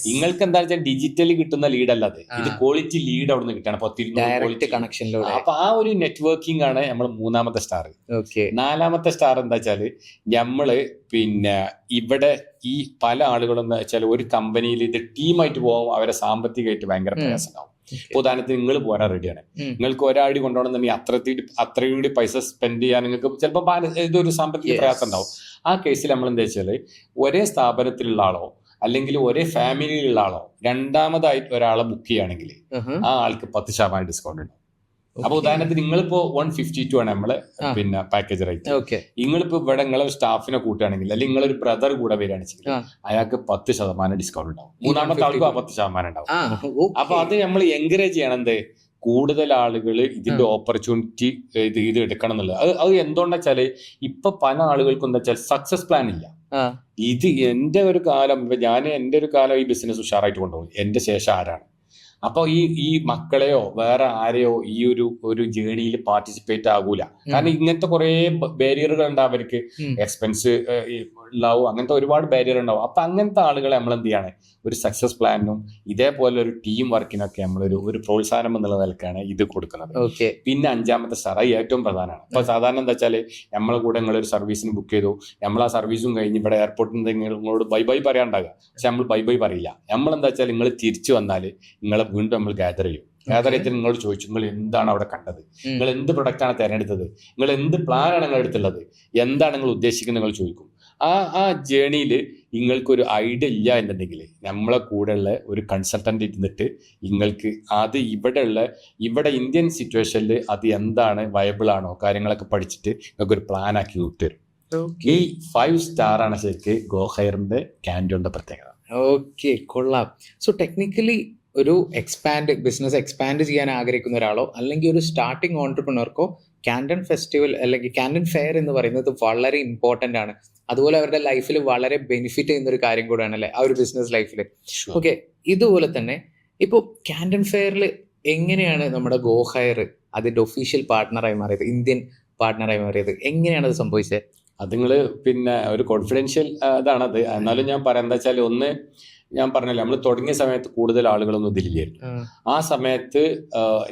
നിങ്ങൾക്ക് എന്താ വെച്ചാൽ ഡിജിറ്റലി കിട്ടുന്ന ലീഡ് അല്ലാതെ ഇത് ക്വാളിറ്റി ലീഡ് അവിടെ നിന്ന് കിട്ടണം. 10-200 അപ്പൊ ആ ഒരു നെറ്റ്വർക്കിംഗ് ആണ് നമ്മൾ മൂന്നാമത്തെ സ്റ്റാർ. നാലാമത്തെ സ്റ്റാർ എന്താ വെച്ചാല് നമ്മള് പിന്നെ ഇവിടെ ഈ പല ആളുകളും എന്താ വെച്ചാൽ ഒരു കമ്പനിയിൽ ഇത് ടീമായിട്ട് പോകുമ്പോൾ അവരെ സാമ്പത്തികമായിട്ട് ഭയങ്കര പ്രയാസം ഉണ്ടാവും. ഉദാഹരണത്തിന് നിങ്ങൾ പോരാൻ റെഡിയാണ്, നിങ്ങൾക്ക് ഒരാടി കൊണ്ടുപോകണമെന്നുണ്ടെങ്കിൽ അത്രയും കൂടി പൈസ സ്പെൻഡ് ചെയ്യാൻ നിങ്ങൾക്ക് ചിലപ്പോൾ ഇതൊരു സാമ്പത്തിക പ്രയാസം ഉണ്ടാവും. ആ കേസിൽ നമ്മൾ എന്താ വെച്ചാൽ ഒരേ സ്ഥാപനത്തിലുള്ള ആളോ അല്ലെങ്കിൽ ഒരേ ഫാമിലിയിലുള്ള ആളോ രണ്ടാമതായിട്ട് ഒരാളെ ബുക്ക് ചെയ്യുകയാണെങ്കിൽ ആ ആൾക്ക് 10% ഡിസ്കൗണ്ട് ഉണ്ടാവും. അപ്പൊ ഉദാഹരണത്തിന് നിങ്ങളിപ്പോ 152 ആണ് നമ്മളെ പിന്നെ പാക്കേജ് റേറ്റ്. നിങ്ങളിപ്പോ ഇവിടെ നിങ്ങളെ സ്റ്റാഫിനെ കൂട്ടുകയാണെങ്കിൽ അല്ലെങ്കിൽ നിങ്ങളൊരു ബ്രദർ കൂടെ വരികയാണെങ്കിൽ അയാൾക്ക് 10% ഡിസ്കൗണ്ട് ഉണ്ടാവും. മൂന്നാമത്തെ ആൾക്ക് 10% ഉണ്ടാവും. അപ്പൊ അത് നമ്മൾ എൻകറേജ് ചെയ്യണം, കൂടുതൽ ആളുകൾ ഇതിന്റെ ഓപ്പർച്യൂണിറ്റി ഇത് എടുക്കണം എന്നുള്ളത്. അത് എന്തുകൊണ്ടാ വെച്ചാല് ഇപ്പൊ പല ആളുകൾക്കും എന്താ വെച്ചാൽ സക്സസ് പ്ലാൻ ഇല്ല. ഇത് എന്റെ ഒരു കാലം ഈ ബിസിനസ് ഉഷാറായിട്ട് കൊണ്ടുപോകും, എന്റെ ശേഷം ആരാണ്? അപ്പൊ ഈ മക്കളെയോ വേറെ ആരെയോ ഈ ഒരു ജേണിയിൽ പാർട്ടിസിപ്പേറ്റ് ആകൂല. കാരണം ഇങ്ങനത്തെ കുറെ ബാരിയറുകൾ ഉണ്ടാവും, അവർക്ക് എക്സ്പെൻസ് ഉണ്ടാവും, അങ്ങനത്തെ ഒരുപാട് ബാരിയർ ഉണ്ടാവും. അപ്പൊ അങ്ങനത്തെ ആളുകളെ നമ്മൾ എന്ത് ചെയ്യാണ്, ഒരു സക്സസ് പ്ലാനിനും ഇതേപോലെ ഒരു ടീം വർക്കിനൊക്കെ നമ്മളൊരു പ്രോത്സാഹനം എന്നുള്ള നിലക്കാണ് ഇത് കൊടുക്കുന്നത്. പിന്നെ അഞ്ചാമത്തെ സ്റ്റാർ ഏറ്റവും പ്രധാനമാണ്. അപ്പൊ സാധാരണ എന്താ വെച്ചാല് നമ്മളെ കൂടെ നിങ്ങളൊരു സർവീസിന് ബുക്ക് ചെയ്തു, നമ്മൾ ആ സർവീസും കഴിഞ്ഞ് ഇവിടെ എയർപോർട്ടിൽ നിന്ന് നിങ്ങളോട് ബൈ പറയാനുണ്ടാകുക. പക്ഷെ നമ്മൾ ബൈ പറയില്ല. നമ്മളെന്താ വെച്ചാൽ നിങ്ങൾ തിരിച്ചു വന്നാൽ നിങ്ങളെ വീണ്ടും നമ്മൾ ഗ്യാദർ ചെയ്യും. ഗ്യാദർ ചെയ്തിട്ട് നിങ്ങളോട് ചോദിച്ചു, നിങ്ങൾ എന്താണ് അവിടെ കണ്ടത്, നിങ്ങൾ എന്ത് പ്രൊഡക്റ്റാണ് തിരഞ്ഞെടുത്തത്, നിങ്ങൾ എന്ത് പ്ലാനാണ് നിങ്ങൾ എടുത്തുള്ളത്, എന്താണ് നിങ്ങൾ ഉദ്ദേശിക്കുന്നത് നിങ്ങൾ ചോദിക്കും. ആ ജേണിയിൽ നിങ്ങൾക്കൊരു ഐഡിയ ഇല്ല എന്നുണ്ടെങ്കിൽ നമ്മളെ കൂടെയുള്ള ഒരു കൺസൾട്ടൻ്റ് ഇരുന്നിട്ട് നിങ്ങൾക്ക് അത് ഇവിടെ ഇന്ത്യൻ സിറ്റുവേഷനിൽ അത് എന്താണ് വയബിൾ ആണോ കാര്യങ്ങളൊക്കെ പഠിച്ചിട്ട് നിങ്ങൾക്കൊരു പ്ലാൻ ആക്കി വിട്ടുതരും. ഈ 5 സ്റ്റാർ ആണ് ശരിക്ക് ഗോഹയറിന്റെ ക്യാൻഡോന്റെ പ്രത്യേകത. ഓക്കെ, കൊള്ളാം. സോ ടെക്നിക്കലി ഒരു ബിസിനസ് എക്സ്പാൻഡ് ചെയ്യാൻ ആഗ്രഹിക്കുന്ന ഒരാളോ അല്ലെങ്കിൽ ഒരു സ്റ്റാർട്ടിങ് ഓൺട്രപ്രണർക്കോ കാൻഡൻ ഫെസ്റ്റിവൽ അല്ലെങ്കിൽ കാൻഡൻ ഫെയർ എന്ന് പറയുന്നത് വളരെ ഇമ്പോർട്ടൻ്റ് ആണ്. അതുപോലെ അവരുടെ ലൈഫിൽ വളരെ ബെനിഫിറ്റ് ചെയ്യുന്ന ഒരു കാര്യം കൂടെയാണ് അല്ലേ ആ ഒരു ബിസിനസ് ലൈഫിൽ. ഓക്കെ, ഇതുപോലെ തന്നെ ഇപ്പോൾ കാൻഡൻ ഫെയറിൽ എങ്ങനെയാണ് നമ്മുടെ ഗോഹയർ അതിൻ്റെ ഒഫീഷ്യൽ പാർട്ട്ണറായി മാറിയത്, ഇന്ത്യൻ പാർട്ട്ണറായി മാറിയത്? എങ്ങനെയാണ് അത് സംഭവിച്ചത്? അത് നിങ്ങൾ പിന്നെ ഒരു കോൺഫിഡൻഷ്യൽ ഇതാണത്. എന്നാലും ഞാൻ പറയാം, എന്താ വെച്ചാൽ ഒന്ന് ഞാൻ പറഞ്ഞല്ലോ, നമ്മൾ തുടങ്ങിയ സമയത്ത് കൂടുതൽ ആളുകളൊന്നും ഇതിലില്ലായിരുന്നു. ആ സമയത്ത്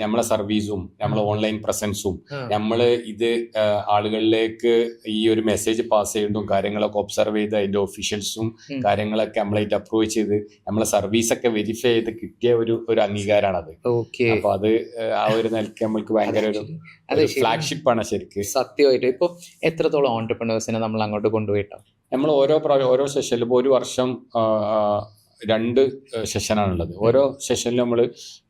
നമ്മളെ സർവീസും നമ്മളെ ഓൺലൈൻ പ്രസൻസും നമ്മൾ ഇത് ആളുകളിലേക്ക് ഈ ഒരു മെസ്സേജ് പാസ് ചെയ്യുന്നതും കാര്യങ്ങളൊക്കെ ഒബ്സർവ് ചെയ്ത് അതിന്റെ ഒഫീഷ്യൽസും കാര്യങ്ങളൊക്കെ നമ്മളായിട്ട് അപ്രൂവ് ചെയ്ത് നമ്മളെ സർവീസൊക്കെ വെരിഫൈ ചെയ്ത് കിട്ടിയ ഒരു അംഗീകാരമാണത്. അപ്പൊ അത് ആ ഒരു നിലയ്ക്ക് നമ്മൾക്ക് ഭയങ്കര ഒരു ഫ്ലാഗ്ഷിപ്പ് ആണ് ശരിക്കും. സത്യമായിട്ട് ഇപ്പൊ എത്രത്തോളം ഓൺട്രപ്രണേഴ്സിനെ നമ്മൾ അങ്ങോട്ട് കൊണ്ടുപോയിട്ടോ? നമ്മൾ ഓരോ സെഷനിലും ഇപ്പോൾ ഒരു വർഷം 2 സെഷനാണുള്ളത്. ഓരോ സെഷനിലും നമ്മൾ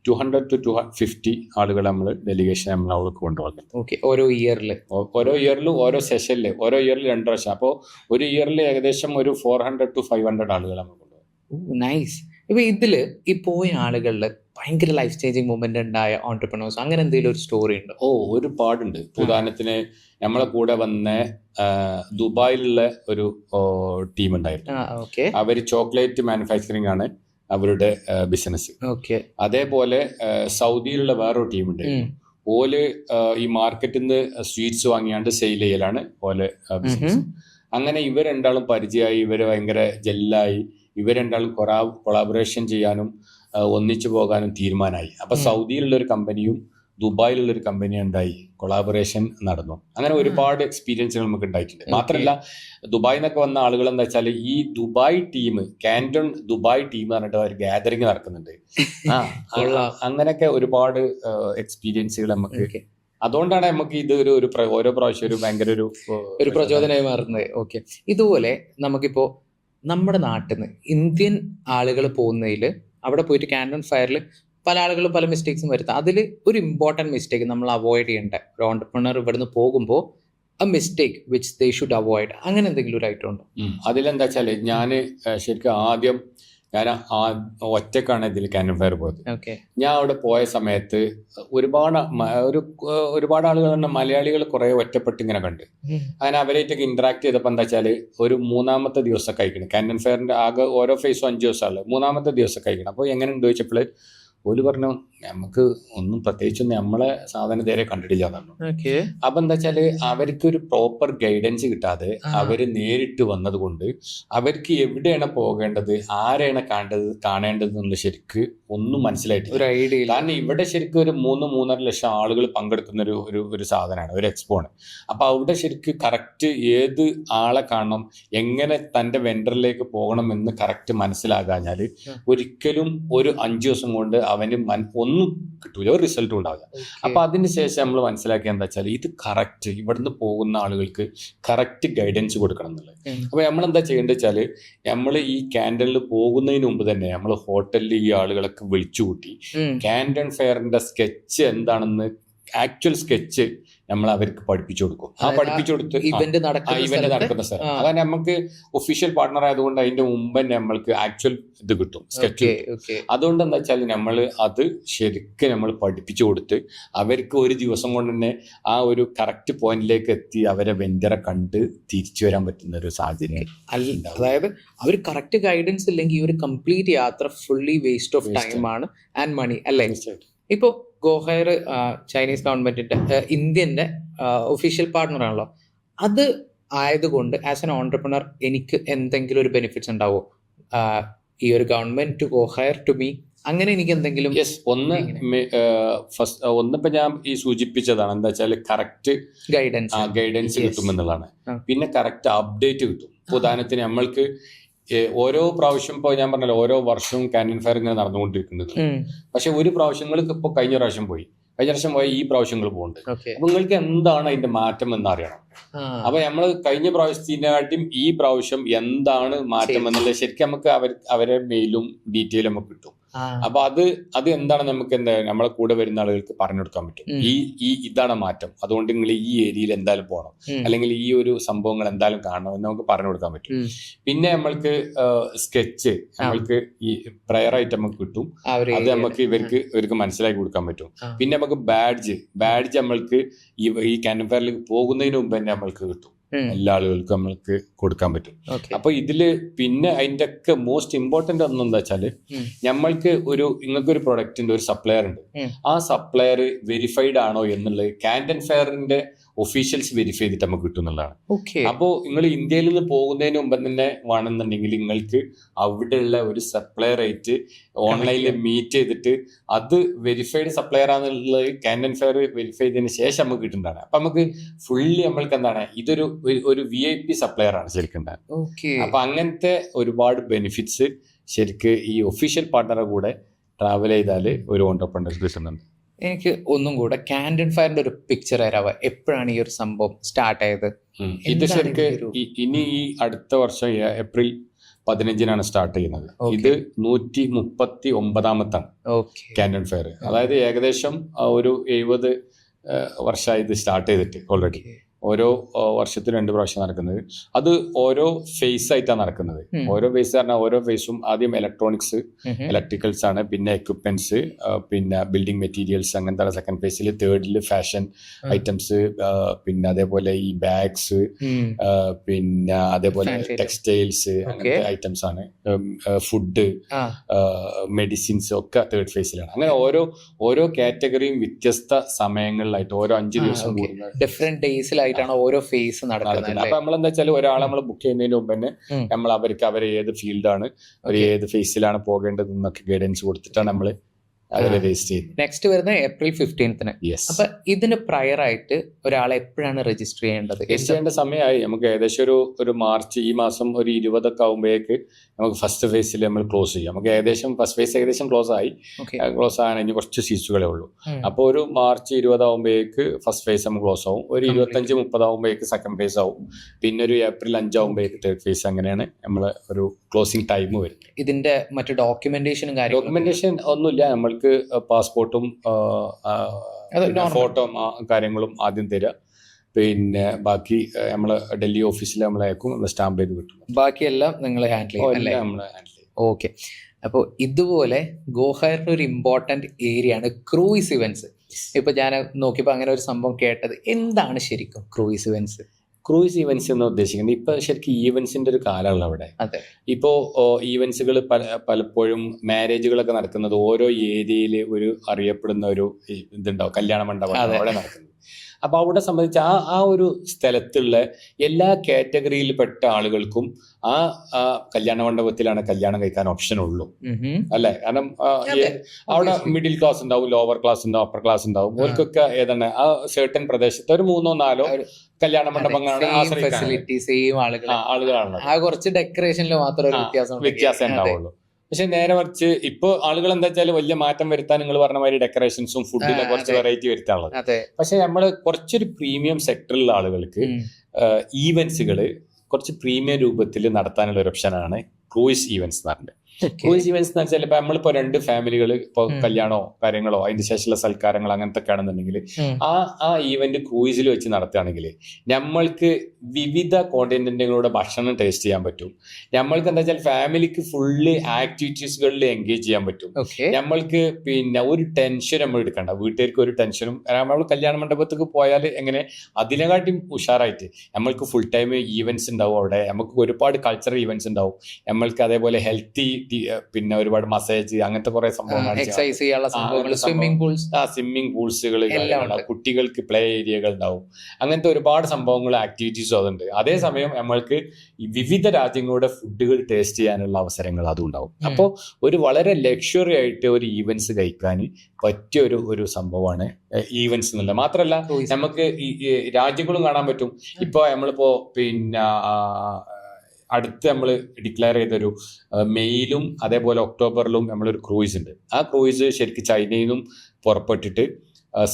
200 to 250 ആളുകളെ നമ്മൾ ഡെലിഗേഷൻ നമ്മൾ അവർക്ക് കൊണ്ടുപോകുന്നുണ്ട്. ഓരോ ഇയറിലും ഓരോ സെഷനിൽ 2 വർഷം. അപ്പോൾ ഒരു ഇയറിൽ ഏകദേശം ഒരു 400 to 500 ആളുകൾ നമ്മൾ കൊണ്ടുപോകും. നൈസ്. ഇപ്പൊ ഇതില് ഈ പോയ ആളുകളിൽ ഭയങ്കര ലൈഫ് ചേഞ്ചിങ് മൂവ്മെന്റ് ഉണ്ടായ ഓൺടർപ്രണേഴ്സ് അങ്ങനെ എന്തെങ്കിലും ഒരു സ്റ്റോറി ഉണ്ടോ? ഒരുപാടുണ്ട്. ഉദാഹരണത്തിന് നമ്മളെ കൂടെ വന്ന ദുബായിലുള്ള ഒരു ടീം ഉണ്ടായിരുന്നു. ഓക്കെ. അവര് ചോക്ലേറ്റ് മാനുഫാക്ചറിങ് ആണ് അവരുടെ ബിസിനസ്. ഓക്കെ. അതേപോലെ സൗദിയിലുള്ള വേറൊരു ടീം ഉണ്ടായിരുന്നു. ഓല് ഈ മാർക്കറ്റിൽ നിന്ന് സ്വീറ്റ്സ് വാങ്ങിയാണ്ട് സെയിൽ ചെയ്യലാണ് ഓലെ ബിസിനസ്. അങ്ങനെ ഇവർ രണ്ടാളും പരിചയമായി, ഇവർ ഭയങ്കര ജെല്ലായി, ഇവർ രണ്ടാളും കൊളാബറേഷൻ ചെയ്യാനും ഒന്നിച്ചു പോകാനും തീരുമാനമായി. അപ്പൊ സൗദിയിലുള്ള ഒരു കമ്പനിയും ദുബായിലുള്ള ഒരു കമ്പനിയും ഉണ്ടായി, കൊളാബറേഷൻ നടന്നു. അങ്ങനെ ഒരുപാട് എക്സ്പീരിയൻസുകൾ നമുക്ക് ഉണ്ടായിട്ടുണ്ട്. മാത്രമല്ല ദുബായിൽ നിന്നൊക്കെ വന്ന ആളുകൾ എന്താ വെച്ചാൽ ഈ Dubai team, Canton Dubai team പറഞ്ഞിട്ട് ഒരു ഗാദറിങ് നടക്കുന്നുണ്ട്. അങ്ങനെയൊക്കെ ഒരുപാട് എക്സ്പീരിയൻസുകൾ നമുക്ക്, അതുകൊണ്ടാണ് നമുക്ക് ഇത് ഒരു ഓരോ പ്രാവശ്യം ഒരു ഭയങ്കര ഒരു പ്രചോദനമായി മാറുന്നത്. ഓക്കെ. ഇതുപോലെ നമുക്കിപ്പോ നമ്മുടെ നാട്ടിൽ നിന്ന് ഇന്ത്യൻ ആളുകൾ പോകുന്നതിൽ അവിടെ പോയിട്ട് കാന്റൺ ഫയറിൽ പല ആളുകളും പല മിസ്റ്റേക്സും വരുത്താം. അതിൽ ഒരു ഇമ്പോർട്ടൻറ്റ് മിസ്റ്റേക്ക് നമ്മൾ അവോയ്ഡ് ചെയ്യേണ്ട ഒരു ഓൺടർപ്രണർ ഇവിടുന്ന് പോകുമ്പോൾ A mistake which they should avoid, അങ്ങനെ എന്തെങ്കിലും ഒരു ഐറ്റം ഉണ്ടോ? അതിലെന്താ വെച്ചാൽ ഞാൻ ശരിക്കും ആദ്യം ഞാൻ ഒറ്റക്കാണ് ഇതിൽ കാന്റൺ ഫയർ പോയത്. ഞാൻ അവിടെ പോയ സമയത്ത് ഒരുപാട് ആളുകൾ തന്നെ മലയാളികൾ കുറെ ഒറ്റപ്പെട്ട് ഇങ്ങനെ കണ്ട്. അങ്ങനെ അവരായിട്ടൊക്കെ ഇന്ററാക്ട് ചെയ്തപ്പോൾ എന്താ വെച്ചാൽ ഒരു മൂന്നാമത്തെ ദിവസം കഴിക്കണം. കാന്റൺ ഫയറിന്റെ ആകെ ഓരോ ഫേസും 5 ദിവസമാണ്. മൂന്നാമത്തെ ദിവസം കഴിക്കണം. അപ്പോൾ എങ്ങനെ ഉണ്ട് ചോദിച്ചപ്പോൾ ഓല് പറഞ്ഞു നമുക്ക് ഒന്നും പ്രത്യേകിച്ചൊന്നും നമ്മളെ സാധനം നേരെ കണ്ടിട്ടില്ല പറഞ്ഞു. അപ്പൊ എന്താ വെച്ചാല് അവർക്ക് ഒരു പ്രോപ്പർ ഗൈഡൻസ് കിട്ടാതെ അവര് നേരിട്ട് വന്നത് കൊണ്ട് അവർക്ക് എവിടെയാണ് പോകേണ്ടത്, ആരെയാണ് കാണേണ്ടത് എന്നുള്ള ശരിക്ക് ഒന്നും മനസ്സിലായിട്ടില്ല. കാരണം ഇവിടെ ശരിക്കും ഒരു 3-3.5 ലക്ഷം ആളുകൾ പങ്കെടുക്കുന്ന ഒരു സാധനമാണ്, ഒരു എക്സ്പോണ്. അപ്പൊ അവിടെ ശരിക്ക് കറക്റ്റ് ഏത് ആളെ കാണണം, എങ്ങനെ തന്റെ വെണ്ടറിലേക്ക് പോകണം എന്ന് കറക്റ്റ് മനസ്സിലാകാഞ്ഞാല് ഒരിക്കലും ഒരു 5 ദിവസം കൊണ്ട് അവന് ഒന്നും കിട്ടൂല, ഒരു റിസൾട്ടും ഉണ്ടാവില്ല. അപ്പൊ അതിനുശേഷം നമ്മൾ മനസ്സിലാക്കിയ എന്താ വെച്ചാൽ ഇത് കറക്റ്റ് ഇവിടുന്ന് പോകുന്ന ആളുകൾക്ക് കറക്റ്റ് ഗൈഡൻസ് കൊടുക്കണം എന്നുള്ളത്. അപ്പൊ നമ്മൾ എന്താ ചെയ്യേണ്ടത് വെച്ചാല് നമ്മൾ ഈ കാന്റണിൽ പോകുന്നതിന് മുമ്പ് തന്നെ നമ്മൾ ഹോട്ടലിൽ ഈ ആളുകളൊക്കെ വിളിച്ചു കൂട്ടി കാന്റൺ ഫെയറിന്റെ സ്കെച്ച് എന്താണെന്ന് ആക്ച്വൽ സ്കെച്ച് നമ്മൾ അവർക്ക് പഠിപ്പിച്ചു കൊടുക്കും. പഠിപ്പിച്ചു കൊടുത്ത് ഇവന്റ് നടക്കുന്ന സ്ഥലം അതാണ് നമുക്ക് ഒഫീഷ്യൽ പാർട്ണർ ആയതുകൊണ്ട് അതിന്റെ മുമ്പ് തന്നെ നമ്മൾക്ക് ആക്ച്വൽ ഇത് കിട്ടും, സ്കെച്ച്. അതുകൊണ്ട് എന്താ വെച്ചാൽ നമ്മൾ അത് ശരിക്കും നമ്മൾ പഠിപ്പിച്ചു കൊടുത്ത് അവർക്ക് ഒരു ദിവസം കൊണ്ട് തന്നെ ആ ഒരു കറക്റ്റ് പോയിന്റിലേക്ക് എത്തി അവരെ വെണ്ടറെ കണ്ട് തിരിച്ചു വരാൻ പറ്റുന്ന ഒരു സാഹചര്യം. അതായത് അവർ കറക്റ്റ് ഗൈഡൻസ് ഇല്ലെങ്കിൽ ഈ ഒരു കംപ്ലീറ്റ് യാത്ര ഫുള്ളി വേസ്റ്റ് ഓഫ് ടൈം ആണ് ആൻഡ് മണി അല്ലേ? ഇപ്പോൾ ഗോഹയർ ചൈനീസ് ഗവൺമെന്റിന്റെ ഇന്ത്യന്റെ ഒഫീഷ്യൽ പാർട്ണർ ആണല്ലോ. അത് ആയതുകൊണ്ട് ആസ് എൻ ഓൺടർപ്രണർ എനിക്ക് എന്തെങ്കിലും ഒരു ബെനിഫിറ്റ്സ് ഉണ്ടാവോ ഈ ഒരു ഗവൺമെന്റ് ടു ഗോഹയർ ടു മീ? അങ്ങനെ എനിക്ക് എന്തെങ്കിലും? ഒന്നിപ്പോ ഞാൻ ഈ സൂചിപ്പിച്ചതാണ് എന്താ വെച്ചാൽ കറക്റ്റ് ഗൈഡൻസ് കിട്ടുമെന്നുള്ളതാണ്. പിന്നെ കറക്റ്റ് അപ്ഡേറ്റ് കിട്ടും. ഉദാഹരണത്തിന് നമ്മൾക്ക് ഓരോ പ്രാവശ്യം ഇപ്പോൾ ഞാൻ പറഞ്ഞല്ലോ ഓരോ വർഷവും കാന്റൺ ഫയർ ഇങ്ങനെ നടന്നുകൊണ്ടിരിക്കുന്നത്. പക്ഷെ ഒരു പ്രാവശ്യങ്ങൾക്ക് ഇപ്പോൾ കഴിഞ്ഞ പ്രാവശ്യം പോയി ഈ പ്രാവശ്യങ്ങൾ പോകുന്നുണ്ട്. അപ്പൊ നിങ്ങൾക്ക് എന്താണ് അതിന്റെ മാറ്റം എന്ന് അറിയണം. അപ്പൊ നമ്മൾ കഴിഞ്ഞ പ്രാവശ്യത്തിനായിട്ടും ഈ പ്രാവശ്യം എന്താണ് മാറ്റം എന്നുള്ളത് ശരിക്കും നമുക്ക് അവരെ മെയിലും ഡീറ്റെയിലും നമുക്ക് കിട്ടും. അപ്പൊ അത് എന്താണ് നമുക്ക് നമ്മളെ കൂടെ വരുന്ന ആളുകൾക്ക് പറഞ്ഞു കൊടുക്കാൻ പറ്റും. ഇതാണ് മാറ്റം, അതുകൊണ്ട് നിങ്ങൾ ഈ ഏരിയയിൽ എന്തായാലും പോകണം, അല്ലെങ്കിൽ ഈ ഒരു സംഭവങ്ങൾ എന്തായാലും കാണണം എന്ന് നമുക്ക് പറഞ്ഞു കൊടുക്കാൻ പറ്റും. പിന്നെ നമ്മൾക്ക് സ്കെച്ച് നമ്മൾക്ക് ഈ പ്രയർ ആയിട്ട് നമുക്ക് കിട്ടും. അത് നമുക്ക് ഇവർക്ക് മനസ്സിലാക്കി കൊടുക്കാൻ പറ്റും. പിന്നെ നമുക്ക് ബാഡ്ജ് നമ്മൾക്ക് ഈ കാന്റൺ ഫെയറിലേക്ക് പോകുന്നതിന് മുമ്പ് തന്നെ നമ്മൾക്ക് കിട്ടും. എല്ലാ ആളുകൾക്കും നമ്മൾക്ക് കൊടുക്കാൻ പറ്റും. അപ്പൊ ഇതില് പിന്നെ അതിന്റെ ഒക്കെ മോസ്റ്റ് ഇമ്പോർട്ടന്റ് ഒന്നും എന്താ വെച്ചാല് നമ്മൾക്ക് ഇങ്ങനൊരു പ്രൊഡക്റ്റിന്റെ ഒരു സപ്ലയർ ഉണ്ട്. ആ സപ്ലയർ വെരിഫൈഡ് ആണോ എന്നുള്ളത് കാന്റൺ ഫെയറിന്റെ ഒഫീഷ്യൽസ് വെരിഫൈ ചെയ്തിട്ട് നമുക്ക് കിട്ടും എന്നുള്ളതാണ്. അപ്പോൾ നിങ്ങൾ ഇന്ത്യയിൽ നിന്ന് പോകുന്നതിന് മുമ്പ് തന്നെ വേണമെന്നുണ്ടെങ്കിൽ നിങ്ങൾക്ക് അവിടെയുള്ള ഒരു സപ്ലയർ ആയിട്ട് ഓൺലൈനിൽ മീറ്റ് ചെയ്തിട്ട് അത് വെരിഫൈഡ് സപ്ലയർ ആണെന്നുള്ളത് കാന്റൺ ഫെയർ വെരിഫൈ ചെയ്തതിന് ശേഷം നമുക്ക് കിട്ടുന്നതാണ്. അപ്പൊ നമുക്ക് ഫുള്ളി നമ്മൾക്ക് എന്താണ് ഇതൊരു VIP സപ്ലയർ ആണ് ശരിക്കും. അപ്പൊ അങ്ങനത്തെ ഒരുപാട് ബെനിഫിറ്റ്സ് ശരിക്ക് ഈ ഒഫീഷ്യൽ പാർട്ണറെ കൂടെ ട്രാവൽ ചെയ്താൽ ഒരു ഓൺടർപ്രണർക്ക് കിട്ടുന്നുണ്ട്. എനിക്ക് ഒന്നും കൂടെ കാന്റൺ ഫയറിന്റെ ഒരു പിക്ചർ തരാവോ, എപ്പോഴാണ് ഈ ഒരു സംഭവം സ്റ്റാർട്ട് ആയത്? ഇത് ശരിക്ക് ഇനി ഈ അടുത്ത വർഷം ഏപ്രിൽ 15 സ്റ്റാർട്ട് ചെയ്യുന്നത്. ഇത് 139ാമത്താണ് കാന്റൺ ഫെയർ. അതായത് ഏകദേശം ഒരു 70 വർഷമായി ഇത് സ്റ്റാർട്ട് ചെയ്തിട്ട് ഓൾറെഡി. ഓരോ വർഷത്തിൽ 2 പ്രാവശ്യം നടക്കുന്നത്. അത് ഓരോ ഫേസ് ആയിട്ടാണ് നടക്കുന്നത്. ഓരോ ഫേസ് പറഞ്ഞാൽ ഓരോ ഫേസും ആദ്യം ഇലക്ട്രോണിക്സ്, ഇലക്ട്രിക്കൽസ് ആണ്, പിന്നെ എക്യുപ്മെന്റ്സ്, പിന്നെ ബിൽഡിംഗ് മെറ്റീരിയൽസ്, അങ്ങനത്തെ സെക്കൻഡ് ഫേസിൽ. തേർഡിൽ ഫാഷൻ ഐറ്റംസ്, പിന്നെ അതേപോലെ ഈ ബാഗ്സ്, പിന്നെ അതേപോലെ ടെക്സ്റ്റൈൽസ്, അങ്ങനത്തെ ഐറ്റംസ് ആണ്. ഫുഡ്, മെഡിസിൻസ് ഒക്കെ തേർഡ് ഫേസിലാണ്. അങ്ങനെ ഓരോ കാറ്റഗറിയും വ്യത്യസ്ത സമയങ്ങളിലായിട്ട് ഓരോ 5 ദിവസം കൂടുന്നത് ഡിഫറെന്റ് ഡേയ്സിലായിട്ടാണ് ഓരോ ഫേസ് നടക്കുന്നത്. അപ്പൊ നമ്മളെന്താ വെച്ചാൽ ഒരാളെ നമ്മൾ ബുക്ക് ചെയ്യുന്നതിന് മുമ്പ് തന്നെ നമ്മൾ അവർ ഏത് ഫീൽഡാണ്, അവർ ഏത് ഫേസിലാണ് പോകേണ്ടത് എന്നൊക്കെ ഗൈഡൻസ് കൊടുത്തിട്ടാണ് നമ്മൾ അതിൽ രജിസ്റ്റർ ചെയ്യുന്നത്. നെക്സ്റ്റ് വരുന്ന April 15th. അപ്പൊ ഇതിന് പ്രയർ ആയിട്ട് ഒരാളെ എപ്പോഴാണ് രജിസ്റ്റർ ചെയ്യേണ്ടത്? രജിസ്റ്റർ ചെയ്യേണ്ട സമയമായി. നമുക്ക് ഏകദേശം ഒരു മാർച്ച്, ഈ മാസം ഒരു 20 ആകുമ്പോഴേക്ക് നമുക്ക് ഫസ്റ്റ് ഫേസിൽ നമ്മൾ ക്ലോസ് ചെയ്യാം. നമുക്ക് ഏകദേശം ഫസ്റ്റ് ഫേസ് ഏകദേശം ക്ലോസ് ആകാൻ ഇനി കുറച്ച് സീറ്റ്സുകളേ ഉള്ളൂ. അപ്പോൾ ഒരു മാർച്ച് 20 ആകുമ്പോഴേക്ക് ഫസ്റ്റ് ഫേസ് നമുക്ക് ക്ലോസ് ആവും. ഒരു 25-30 ആകുമ്പോഴേക്ക് സെക്കൻഡ് ഫേസ് ആവും. പിന്നെ ഒരു April 5 ആകുമ്പോഴേക്ക് തേർഡ് ഫേസ്. അങ്ങനെയാണ് നമ്മൾ ഒരു ക്ലോസിംഗ് ടൈം വരുന്നത്. ഇതിന്റെ മറ്റു ഡോക്യുമെന്റേഷനും ഡോക്യുമെന്റേഷൻ ഒന്നുമില്ല. നമ്മൾക്ക് പാസ്പോർട്ടും ഫോട്ടോ കാര്യങ്ങളും ആദ്യം തരിക. പിന്നെ ബാക്കി നമ്മൾ ഡൽഹി ഓഫീസിൽ നമ്മൾ അയക്കും, നമ്മൾ സ്റ്റാമ്പ് ചെയ്ത് കിട്ടും. ബാക്കിയെല്ലാം നിങ്ങൾ ഹാൻഡിൽ ചെയ്യും. ഓക്കെ. അപ്പോൾ ഇതുപോലെ ഗോഹയറിന്റെ ഒരു ഇമ്പോർട്ടന്റ് ഏരിയ ആണ് ക്രൂയിസ് ഇവന്റ്സ്. ഇപ്പൊ ഞാൻ നോക്കിയപ്പോൾ അങ്ങനെ ഒരു സംഭവം കേട്ടത്. എന്താണ് ശരിക്കും ക്രൂയിസ് ഇവന്റ്സ്? ക്രൂയിസ് ഈവൻസ് എന്ന് ഉദ്ദേശിക്കുന്നത് ഇപ്പൊ ശരിക്കും ഈവൻസിന്റെ ഒരു കാലമാണ് അവിടെ. ഇപ്പോ ഈവൻസുകൾ പലപ്പോഴും മാരേജുകളൊക്കെ നടക്കുന്നത് ഓരോ ഏരിയയിൽ ഒരു അറിയപ്പെടുന്ന ഒരു ഇതുണ്ടാവും, കല്യാണ മണ്ഡപം അവിടെ നടക്കുന്നത്. അപ്പൊ അവിടെ സംബന്ധിച്ച് ആ ഒരു സ്ഥലത്തുള്ള എല്ലാ കാറ്റഗറിയിൽപ്പെട്ട ആളുകൾക്കും ആ കല്യാണ മണ്ഡപത്തിലാണ് കല്യാണം കഴിക്കാൻ ഓപ്ഷൻ ഉള്ളൂ, അല്ലെ? കാരണം അവിടെ മിഡിൽ ക്ലാസ് ഉണ്ടാവും, ലോവർ ക്ലാസ് ഉണ്ടാവും, അപ്പർ ക്ലാസ് ഉണ്ടാവും. അവർക്കൊക്കെ ഏതാണ് ആ സെർട്ടൻ പ്രദേശത്ത് ഒരു 3-4 കല്യാണ മണ്ഡപങ്ങളാണ് ആളുകളാണ്. കുറച്ച് ഡെക്കറേഷനിൽ മാത്രമേ വ്യത്യാസം ഉണ്ടാവുള്ളൂ. പക്ഷെ നേരെ മറിച്ച് ഇപ്പൊ ആളുകൾ എന്താ വെച്ചാൽ വലിയ മാറ്റം വരുത്താൻ നിങ്ങൾ പറഞ്ഞ മാതിരി ഡെക്കറേഷൻസും ഫുഡിലെ കുറച്ച് വെറൈറ്റി വരുത്താനുള്ളത്. പക്ഷെ നമ്മള് കുറച്ചൊരു പ്രീമിയം സെക്ടറിലുള്ള ആളുകൾക്ക് ഈവൻസുകൾ കുറച്ച് പ്രീമിയം രൂപത്തിൽ നടത്താനുള്ള ഒരു ഓപ്ഷനാണ് ക്രൂയിസ് ഈവൻസ് എന്ന് പറഞ്ഞത്. ക്രൂയിസ് ഈവൻസ് എന്ന് വെച്ചാൽ ഇപ്പൊ നമ്മളിപ്പോ 2 ഫാമിലികൾ ഇപ്പൊ കല്യാണോ കാര്യങ്ങളോ അതിന്റെ ശേഷമുള്ള സൽക്കാരങ്ങളോ അങ്ങനത്തെ ഒക്കെ ആണെന്നുണ്ടെങ്കിൽ ആ ഈവന്റ് ക്രൂയിസിൽ വെച്ച് നടത്തുകയാണെങ്കിൽ നമ്മൾക്ക് വിവിധ കോണ്ടിനെന്റുകളുടെ ഭക്ഷണം ടേസ്റ്റ് ചെയ്യാൻ പറ്റും. നമ്മൾക്ക് എന്താ വെച്ചാൽ ഫാമിലിക്ക് ഫുള്ള് ആക്ടിവിറ്റീസുകളിൽ എൻഗേജ് ചെയ്യാൻ പറ്റും. നമ്മൾക്ക് പിന്നെ ഒരു ടെൻഷൻ നമ്മൾ എടുക്കണ്ട, വീട്ടുകാർക്ക് ഒരു ടെൻഷനും. നമ്മൾ കല്യാണ മണ്ഡപത്തേക്ക് പോയാൽ എങ്ങനെ അതിനെക്കാട്ടിയും ഉഷാറായിട്ട് നമ്മൾക്ക് ഫുൾ ടൈം ഈവൻറ്റ്സ് ഉണ്ടാവും അവിടെ. നമുക്ക് ഒരുപാട് കൾച്ചറൽ ഈവൻറ്റ്സ് ഉണ്ടാവും. നമ്മൾക്ക് അതേപോലെ ഹെൽത്തി, പിന്നെ ഒരുപാട് മസാജ്, അങ്ങനത്തെ കുറെ സംഭവങ്ങൾ, സ്വിമ്മിംഗ് പൂൾസുകൾ, കുട്ടികൾക്ക് പ്ലേ ഏരിയകൾ ഉണ്ടാവും. അങ്ങനത്തെ ഒരുപാട് സംഭവങ്ങൾ, ആക്ടിവിറ്റീസും അതുണ്ട്. അതേസമയം നമ്മൾക്ക് വിവിധ രാജ്യങ്ങളുടെ ഫുഡുകൾ ടേസ്റ്റ് ചെയ്യാനുള്ള അവസരങ്ങൾ അതും ഉണ്ടാവും. അപ്പോൾ ഒരു വളരെ ലക്ഷറി ആയിട്ട് ഒരു ഈവൻറ്റ്സ് കഴിക്കാൻ പറ്റിയ ഒരു സംഭവമാണ് ഈവൻറ്റ്സ് എന്നുള്ളത്. മാത്രമല്ല നമുക്ക് ഈ രാജ്യങ്ങളും കാണാൻ പറ്റും. ഇപ്പോൾ നമ്മളിപ്പോ പിന്നെ അടുത്ത് നമ്മൾ ഡിക്ലെയർ ചെയ്തൊരു മെയ്യിലും അതേപോലെ ഒക്ടോബറിലും നമ്മളൊരു ക്രൂയിസ് ഉണ്ട്. ആ ക്രൂയിസ് ശരിക്കും ചൈനയിൽ നിന്നും പുറപ്പെട്ടിട്ട്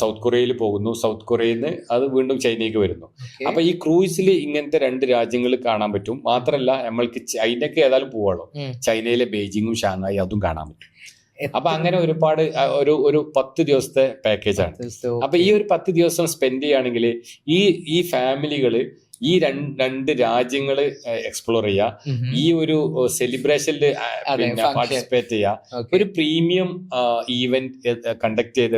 സൗത്ത് കൊറിയയിൽ പോകുന്നു. സൗത്ത് കൊറിയയിൽ നിന്ന് അത് വീണ്ടും ചൈനയ്ക്ക് വരുന്നു. അപ്പൊ ഈ ക്രൂയിസിൽ ഇങ്ങനത്തെ 2 രാജ്യങ്ങൾ കാണാൻ പറ്റും. മാത്രമല്ല നമ്മൾക്ക് ചൈനയ്ക്ക് ഏതായാലും പോവാളോ, ചൈനയിലെ ബെയ്ജിങ്ങും ഷാങ്ഹായി അതും കാണാൻ പറ്റും. അപ്പൊ അങ്ങനെ ഒരുപാട് ഒരു 10 ദിവസത്തെ പാക്കേജാണ്. അപ്പൊ ഈ ഒരു 10 ദിവസം സ്പെൻഡ് ചെയ്യുകയാണെങ്കിൽ ഈ ഫാമിലികള് ഈ 2 രാജ്യങ്ങള് എക്സ്പ്ലോർ ചെയ്യുക, ഈ ഒരു സെലിബ്രേഷനിൽ പിന്നെ പാർട്ടിസിപ്പേറ്റ് ചെയ്യുക, ഒരു പ്രീമിയം ഈവന്റ് കണ്ടക്ട് ചെയ്ത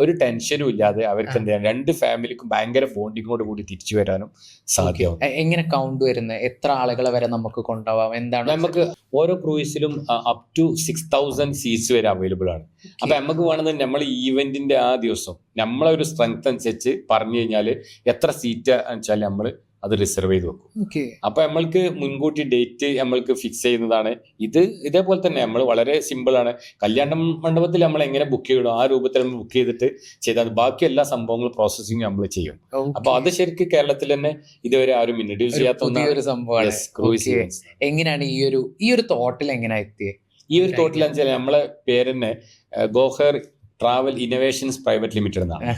ഒരു ടെൻഷനും ഇല്ലാതെ അവർക്ക് എന്ത് ചെയ്യാം, 2 ഫാമിലിക്കും ഭയങ്കര ബോണ്ടിങ്ങോട് കൂടി തിരിച്ചു വരാനും സാധ്യമാവും. എങ്ങനെ കൗണ്ട് വരുന്നത്, എത്ര ആളുകളെ വരെ നമുക്ക് കൊണ്ടുപോകാം, എന്താണ്? നമുക്ക് ഓരോ ക്രൂയിസിലും അപ് ടു 6000 സീറ്റ്സ് വരെ അവൈലബിൾ ആണ്. അപ്പൊ നമുക്ക് വേണമെന്ന് നമ്മൾ ഈവന്റിന്റെ ആ ദിവസം നമ്മളെ ഒരു സ്ട്രെങ്ത് അനുസരിച്ച് പറഞ്ഞു കഴിഞ്ഞാൽ എത്ര സീറ്റ് വെച്ചാൽ നമ്മൾ അത് റിസർവ് ചെയ്ത് വെക്കും. അപ്പൊ നമ്മൾക്ക് മുൻകൂട്ടി ഡേറ്റ് നമ്മൾക്ക് ഫിക്സ് ചെയ്യുന്നതാണ്. ഇതേപോലെ തന്നെ നമ്മൾ വളരെ സിമ്പിൾ ആണ്. കല്യാണ മണ്ഡപത്തിൽ നമ്മൾ എങ്ങനെ ബുക്ക് ചെയ്യണം ആ രൂപത്തിൽ നമ്മൾ ബുക്ക് ചെയ്തിട്ട് ചെയ്താൽ ബാക്കി എല്ലാ സംഭവങ്ങളും പ്രോസസ്സിങ് നമ്മൾ ചെയ്യും. അപ്പൊ അത് ശരിക്കും കേരളത്തിൽ തന്നെ ഇതുവരെ ആരും ഇൻട്രൊഡ്യൂസ് ചെയ്യാത്ത ഒരു സംഭവമാണ്. എങ്ങനെയാണ് ഈ ഒരു തോട്ടിൽ എങ്ങനെ എത്തിയത്? ഈ ഒരു തോട്ടിൽ വെച്ചാൽ നമ്മളെ പേര് തന്നെ Gohar travel innovations private limited എന്നാണ്.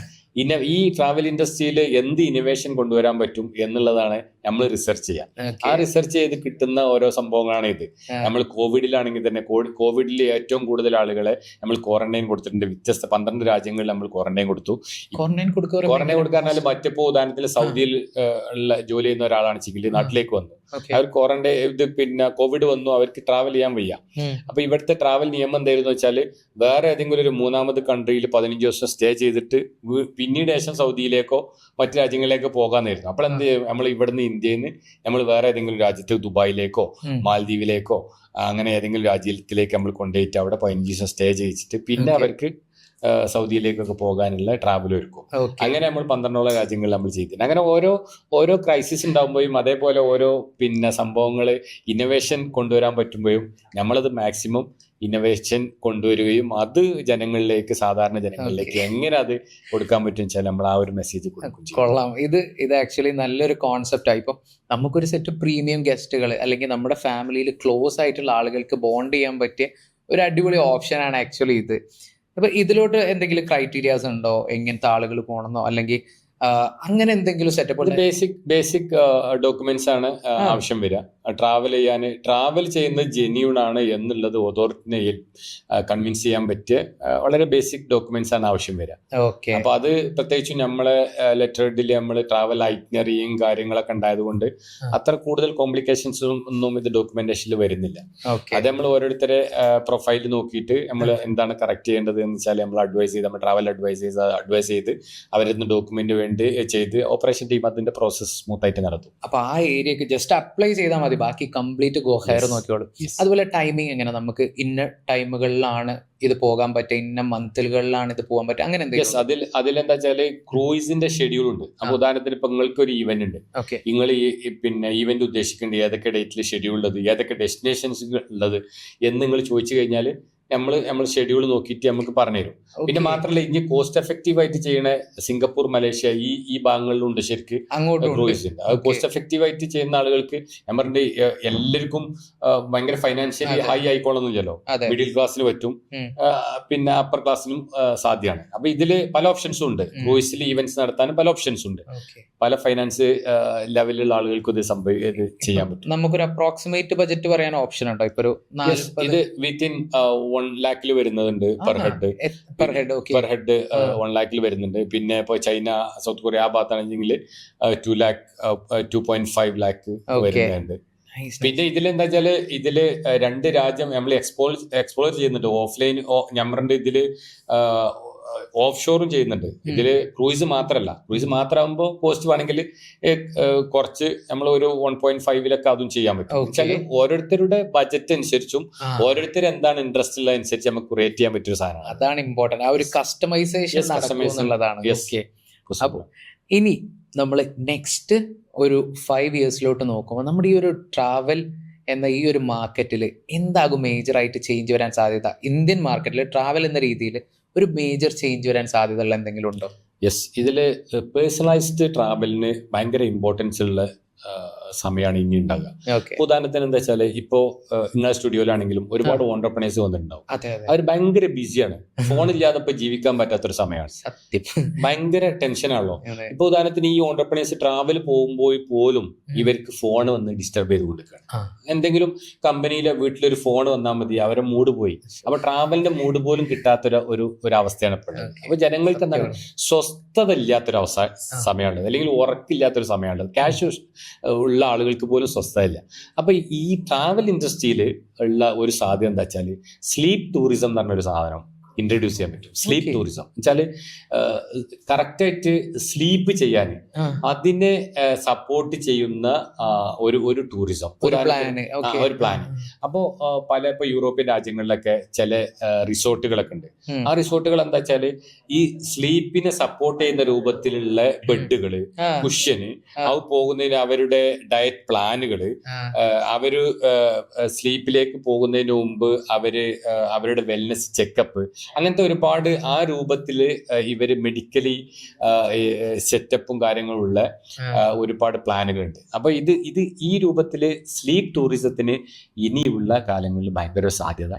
ഈ ട്രാവൽ ഇൻഡസ്ട്രിയിൽ എന്ത് ഇന്നോവേഷൻ കൊണ്ടുവരാൻ പറ്റും എന്നുള്ളതാണ് നമ്മൾ റിസർച്ച് ചെയ്യാം. ആ റിസർച്ച് ചെയ്ത് കിട്ടുന്ന ഓരോ സംഭവങ്ങളാണ് ഇത്. നമ്മൾ കോവിഡിലാണെങ്കിൽ തന്നെ കോവിഡിൽ ഏറ്റവും കൂടുതൽ ആളുകളെ നമ്മൾ ക്വാറന്റൈൻ കൊടുത്തിട്ടുണ്ട്. വ്യത്യസ്ത 12 രാജ്യങ്ങളിൽ നമ്മൾ ക്വാറന്റൈൻ കൊടുത്തു. ക്വാറന്റൈൻ കൊടുക്കാറിനാൽ മറ്റിപ്പോ ഉദാഹരണത്തിൽ സൗദിയിൽ ഉള്ള ജോലി ചെയ്യുന്ന ഒരാളാണ് ചികിത്സ നാട്ടിലേക്ക് വന്നു, അവർ ക്വാറന്റൈൻ പിന്നെ കോവിഡ് വന്നു, അവർക്ക് ട്രാവൽ ചെയ്യാൻ വയ്യ. അപ്പൊ ഇവിടുത്തെ ട്രാവൽ നിയമം എന്തായിരുന്നു വെച്ചാൽ വേറെ ഏതെങ്കിലും ഒരു 3ാമത് കൺട്രിയിൽ 15 ദിവസം സ്റ്റേ ചെയ്തിട്ട് പിന്നീട് ശേഷം സൗദിയിലേക്കോ മറ്റു രാജ്യങ്ങളിലേക്കോ പോകാന്നായിരുന്നു. അപ്പോൾ എന്ത് ചെയ്യും, നമ്മൾ ഇവിടുന്ന് ഇന്ത്യയിൽ നിന്ന് നമ്മൾ വേറെ ഏതെങ്കിലും രാജ്യത്ത് ദുബായിലേക്കോ മാൽദീവിലേക്കോ അങ്ങനെ ഏതെങ്കിലും രാജ്യത്തിലേക്ക് നമ്മൾ കൊണ്ടുപോയിട്ട് അവിടെ 15 ദിവസം സ്റ്റേ ചെയ്യിച്ചിട്ട് പിന്നെ അവർക്ക് സൗദിയിലേക്കൊക്കെ പോകാനുള്ള ട്രാവൽ ഒരുക്കും. അങ്ങനെ നമ്മൾ 12 രാജ്യങ്ങളിൽ നമ്മൾ ചെയ്തിട്ടുണ്ട്. അങ്ങനെ ഓരോ ക്രൈസിസ് ഉണ്ടാകുമ്പോഴും അതേപോലെ ഓരോ പിന്നെ സംഭവങ്ങൾ ഇന്നോവേഷൻ കൊണ്ടുവരാൻ പറ്റുമ്പോഴും നമ്മളത് മാക്സിമം ഇന്നോവേഷൻ കൊണ്ടുവരികയും അത് ജനങ്ങളിലേക്ക്, സാധാരണ ജനങ്ങളിലേക്ക് എങ്ങനെ അത് കൊടുക്കാൻ പറ്റും വെച്ചാൽ നമ്മൾ ആ ഒരു മെസ്സേജ് കൊടുക്കും. കൊള്ളാം. ഇത് ആക്ച്വലി നല്ലൊരു കോൺസെപ്റ്റാണ്. ഇപ്പം നമുക്കൊരു സെറ്റ് പ്രീമിയം ഗസ്റ്റുകൾ അല്ലെങ്കിൽ നമ്മുടെ ഫാമിലിയിൽ ക്ലോസ് ആയിട്ടുള്ള ആളുകൾക്ക് ബോണ്ട് ചെയ്യാൻ പറ്റിയ ഒരു അടിപൊളി ഓപ്ഷനാണ് ആക്ച്വലി ഇത്. അപ്പൊ ഇതിലോട്ട് എന്തെങ്കിലും ക്രൈറ്റീരിയാസ് ഉണ്ടോ, എങ്ങനത്തെ ആളുകൾ പോകണമെന്നോ അല്ലെങ്കിൽ അങ്ങനെ എന്തെങ്കിലും സെറ്റപ്പ്? ബേസിക് ഡോക്യുമെന്റ്സ് ആണ് ആവശ്യം വരിക. ട്രാവൽ ചെയ്യുന്നത് ജെന്യൂൺ ആണ് എന്നുള്ളത് അതോറിറ്റിനെ കൺവിൻസ് ചെയ്യാൻ പറ്റിയ വളരെ ബേസിക് ഡോക്യുമെന്റ്സ് ആണ് ആവശ്യം വരിക. അപ്പൊ അത് പ്രത്യേകിച്ചും നമ്മളെ ലെറ്ററിൽ നമ്മൾ ട്രാവൽ ഐറ്റിനറിയും കാര്യങ്ങളൊക്കെ ഉണ്ടായതുകൊണ്ട് അത്ര കൂടുതൽ കോംപ്ലിക്കേഷൻസ് ഒന്നും ഇത് ഡോക്യുമെന്റേഷനിൽ വരുന്നില്ല. അത് നമ്മൾ ഓരോരുത്തരെ പ്രൊഫൈൽ നോക്കിയിട്ട് നമ്മൾ എന്താണ് കറക്റ്റ് ചെയ്യേണ്ടത് എന്ന് വെച്ചാൽ നമ്മൾ നമ്മൾ ട്രാവൽ അഡ്വൈസ് ചെയ്ത് അവരിന്ന് ഡോക്യുമെന്റ് വേണ്ടി ചെയ്ത് ഓപ്പറേഷൻ ടീം അതിന്റെ പ്രോസസ് സ്മൂത്ത് ആയിട്ട് നടത്തും. അപ്പൊ ആ ഏരിയക്ക് ജസ്റ്റ് അപ്ലൈ ചെയ്താൽ മതി, ബാക്കി കംപ്ലീറ്റ് ഗോ ഹയർ നോക്കിയോളൂ. അതുപോലെ ടൈമിംഗ് എങ്ങനെ, നമുക്ക് ഇന്ന ടൈമുകളിലാണ് ഇത് പോകാൻ പറ്റുക, ഇന്ന മന്തുകളിലാണ് ഇത് പോകാൻ പറ്റുക, അങ്ങനെ എന്തെങ്കിലും? അതിലെന്താ വെച്ചാല് ക്രൂയിസിന്റെ ഷെഡ്യൂൾ ഉണ്ട്. അപ്പൊ ഉദാഹരണത്തിന് ഇപ്പൊ നിങ്ങൾക്ക് ഒരു ഈവന്റ് ഉണ്ട്, നിങ്ങൾ പിന്നെ ഈവന്റ് ഉദ്ദേശിക്കേണ്ടത് ഏതൊക്കെ ഡേറ്റിൽ ഷെഡ്യൂൾ ഉള്ളത്, ഏതൊക്കെ ഡെസ്റ്റിനേഷൻസ് ഉള്ളത് എന്ന് നിങ്ങൾ ചോദിച്ചു കഴിഞ്ഞാൽ നമ്മൾ ഷെഡ്യൂൾ നോക്കിയിട്ട് നമുക്ക് പറഞ്ഞുതരും. പിന്നെ മാത്രമല്ല ഇനി കോസ്റ്റ് എഫക്റ്റീവ് ആയിട്ട് ചെയ്യണ സിംഗപ്പൂർ, മലേഷ്യ ഈ ഭാഗങ്ങളിലുണ്ട് ശരിക്ക് ക്രൂയിസ് ഉണ്ട്. അത് കോസ്റ്റ് എഫക്റ്റീവ് ആയിട്ട് ചെയ്യുന്ന ആളുകൾക്ക് ഞാൻ പറഞ്ഞ എല്ലാവർക്കും ഭയങ്കര ഫൈനാൻഷ്യലി ഹൈ ആയിക്കോളൊന്നുമില്ലല്ലോ. മിഡിൽ ക്ലാസ്സിന് പറ്റും, പിന്നെ അപ്പർ ക്ലാസ്സിനും സാധ്യമാണ്. അപ്പൊ ഇതില് പല ഓപ്ഷൻസും ഉണ്ട്. ക്രൂയിസിൽ ഈവന്റ്സ് നടത്താനും പല ഓപ്ഷൻസ് ഉണ്ട്. പല ഫൈനാൻസ് ലെവലിലുള്ള ആളുകൾക്ക് ഇത് ചെയ്യാൻ പറ്റും. നമുക്കൊരു അപ്രോക്സിമേറ്റ് ബജറ്റ് പറയാൻ ഓപ്ഷൻ ഉണ്ടോ? ഇപ്പൊ ഇത് വിത്തിൻ 1 lakhൽ വരുന്നുണ്ട് പെർ ഹെഡ് 1 lakhൽ വരുന്നുണ്ട്. പിന്നെ ഇപ്പൊ ചൈന, സൗത്ത് കൊറിയ ആ ഭാഗത്താണെങ്കിൽ 2.5 lakh വരുന്നുണ്ട്. പിന്നെ ഇതിലെന്താ വെച്ചാല് ഇതില് 2 രാജ്യം നമ്മൾ എക്സ്പ്ലോർ ചെയ്യുന്നുണ്ട്. ഓഫ്ലൈൻ ഞമ്മറുണ്ട്, ഇതില് ഓഫ് ഷോറും ചെയ്യുന്നുണ്ട്. ഇതില് ക്രൂയിസ് മാത്രമല്ല, ക്രൂയിസ് മാത്രമാകുമ്പോൾ പോസ്റ്റ് വേണമെങ്കിൽ കുറച്ച് നമ്മൾ ഒരു 1.5 അതും ചെയ്യാൻ പറ്റും. വെച്ചാൽ ഓരോരുത്തരുടെ ബജറ്റ് അനുസരിച്ചും ഓരോരുത്തർ എന്താണ് ഇൻട്രസ്റ്റ് ഉള്ളത് അനുസരിച്ച് നമുക്ക് ക്രിയേറ്റ് ചെയ്യാൻ പറ്റിയ സാധനമാണ്. അതാണ് ഇമ്പോർട്ടന്റ്, ആ ഒരു കസ്റ്റമൈസേഷൻ എന്നുള്ളതാണ്. ഇനി നമ്മൾ നെക്സ്റ്റ് ഒരു 5 yearsലോട്ട് നോക്കുമ്പോൾ നമ്മുടെ ഈ ഒരു ട്രാവൽ എന്ന ഈ ഒരു മാർക്കറ്റിൽ എന്താകും മേജറായിട്ട് ചേഞ്ച് വരാൻ സാധ്യത? ഇന്ത്യൻ മാർക്കറ്റിൽ ട്രാവൽ എന്ന രീതിയിൽ ഒരു മേജർ ചേഞ്ച് വരാൻ സാധ്യതയുള്ള എന്തെങ്കിലും ഉണ്ടോ? യെസ്, ഇതിൽ പേഴ്സണലൈസ്ഡ് ട്രാവലിന് ഭയങ്കര ഇമ്പോർട്ടൻസ് ഉള്ള സമയമാണ് ഇനി ഉണ്ടാകുക. ഉദാഹരണത്തിന് എന്താ വെച്ചാൽ ഇപ്പോ നിങ്ങളുടെ സ്റ്റുഡിയോയിലാണെങ്കിലും ഒരുപാട് ഓൺടർപ്രണേഴ്സ് വന്നിട്ടുണ്ടാവും. അവർ ഭയങ്കര ബിസിയാണ്, ഫോണില്ലാതെ ഇപ്പൊ ജീവിക്കാൻ പറ്റാത്തൊരു സമയമാണ്. ഭയങ്കര ടെൻഷനാണല്ലോ. ഇപ്പൊ ഉദാഹരണത്തിന് ഈ ഓൺടർപ്രണേഴ്സ് ട്രാവൽ പോകുമ്പോൾ പോലും ഇവർക്ക് ഫോൺ വന്ന് ഡിസ്റ്റർബ് ചെയ്ത് കൊടുക്കുകയാണ്. എന്തെങ്കിലും കമ്പനിയിലെ വീട്ടിലൊരു ഫോൺ വന്നാൽ മതി, അവരെ മൂഡ് പോയി. അപ്പൊ ട്രാവലിന്റെ മൂഡ് പോലും കിട്ടാത്തൊരു ഒരു അവസ്ഥയാണ് ഇപ്പോഴും. അപ്പൊ ജനങ്ങൾക്ക് എന്താണ് സ്വസ്ഥത ഇല്ലാത്തൊരു സമയമാണ്, അല്ലെങ്കിൽ ഉറക്കില്ലാത്തൊരു സമയമാണ്. ക്യാഷ് ഉള്ള ആളുകൾക്ക് പോലും സ്വസ്ഥതയില്ല. അപ്പൊ ഈ ട്രാവൽ ഇൻഡസ്ട്രിയിൽ ഉള്ള ഒരു സാധ്യത എന്താ വെച്ചാൽ സ്ലീപ്പ് ടൂറിസം എന്ന് പറഞ്ഞൊരു സാധനം ഇൻട്രൊഡ്യൂസ് ചെയ്യാൻ പറ്റും. സ്ലീപ്പ് ടൂറിസം വെച്ചാല് കറക്റ്റായിട്ട് സ്ലീപ്പ് ചെയ്യാൻ അതിനെ സപ്പോർട്ട് ചെയ്യുന്ന ഒരു ടൂറിസം, ഒരു പ്ലാൻ. അപ്പോ ഇപ്പൊ യൂറോപ്യൻ രാജ്യങ്ങളിലൊക്കെ ചില റിസോർട്ടുകളൊക്കെ ഉണ്ട്. ആ റിസോർട്ടുകൾ എന്താ വെച്ചാല് ഈ സ്ലീപ്പിനെ സപ്പോർട്ട് ചെയ്യുന്ന രൂപത്തിലുള്ള ബെഡുകള്, കുഷ്യന്, അത് പോകുന്നതിന് അവരുടെ ഡയറ്റ് പ്ലാനുകള്, അവര് സ്ലീപ്പിലേക്ക് പോകുന്നതിന് മുമ്പ് അവരുടെ വെൽനെസ് ചെക്കപ്പ്, അങ്ങനത്തെ ഒരുപാട് ആ രൂപത്തില് ഇവര് മെഡിക്കലി സെറ്റപ്പും കാര്യങ്ങളുള്ള ഒരുപാട് പ്ലാനുകളുണ്ട്. അപ്പൊ ഇത് ഈ രൂപത്തില് സ്ലീപ്പ് ടൂറിസത്തിന് ഇനിയുള്ള കാലങ്ങളിൽ ഭയങ്കര സാധ്യത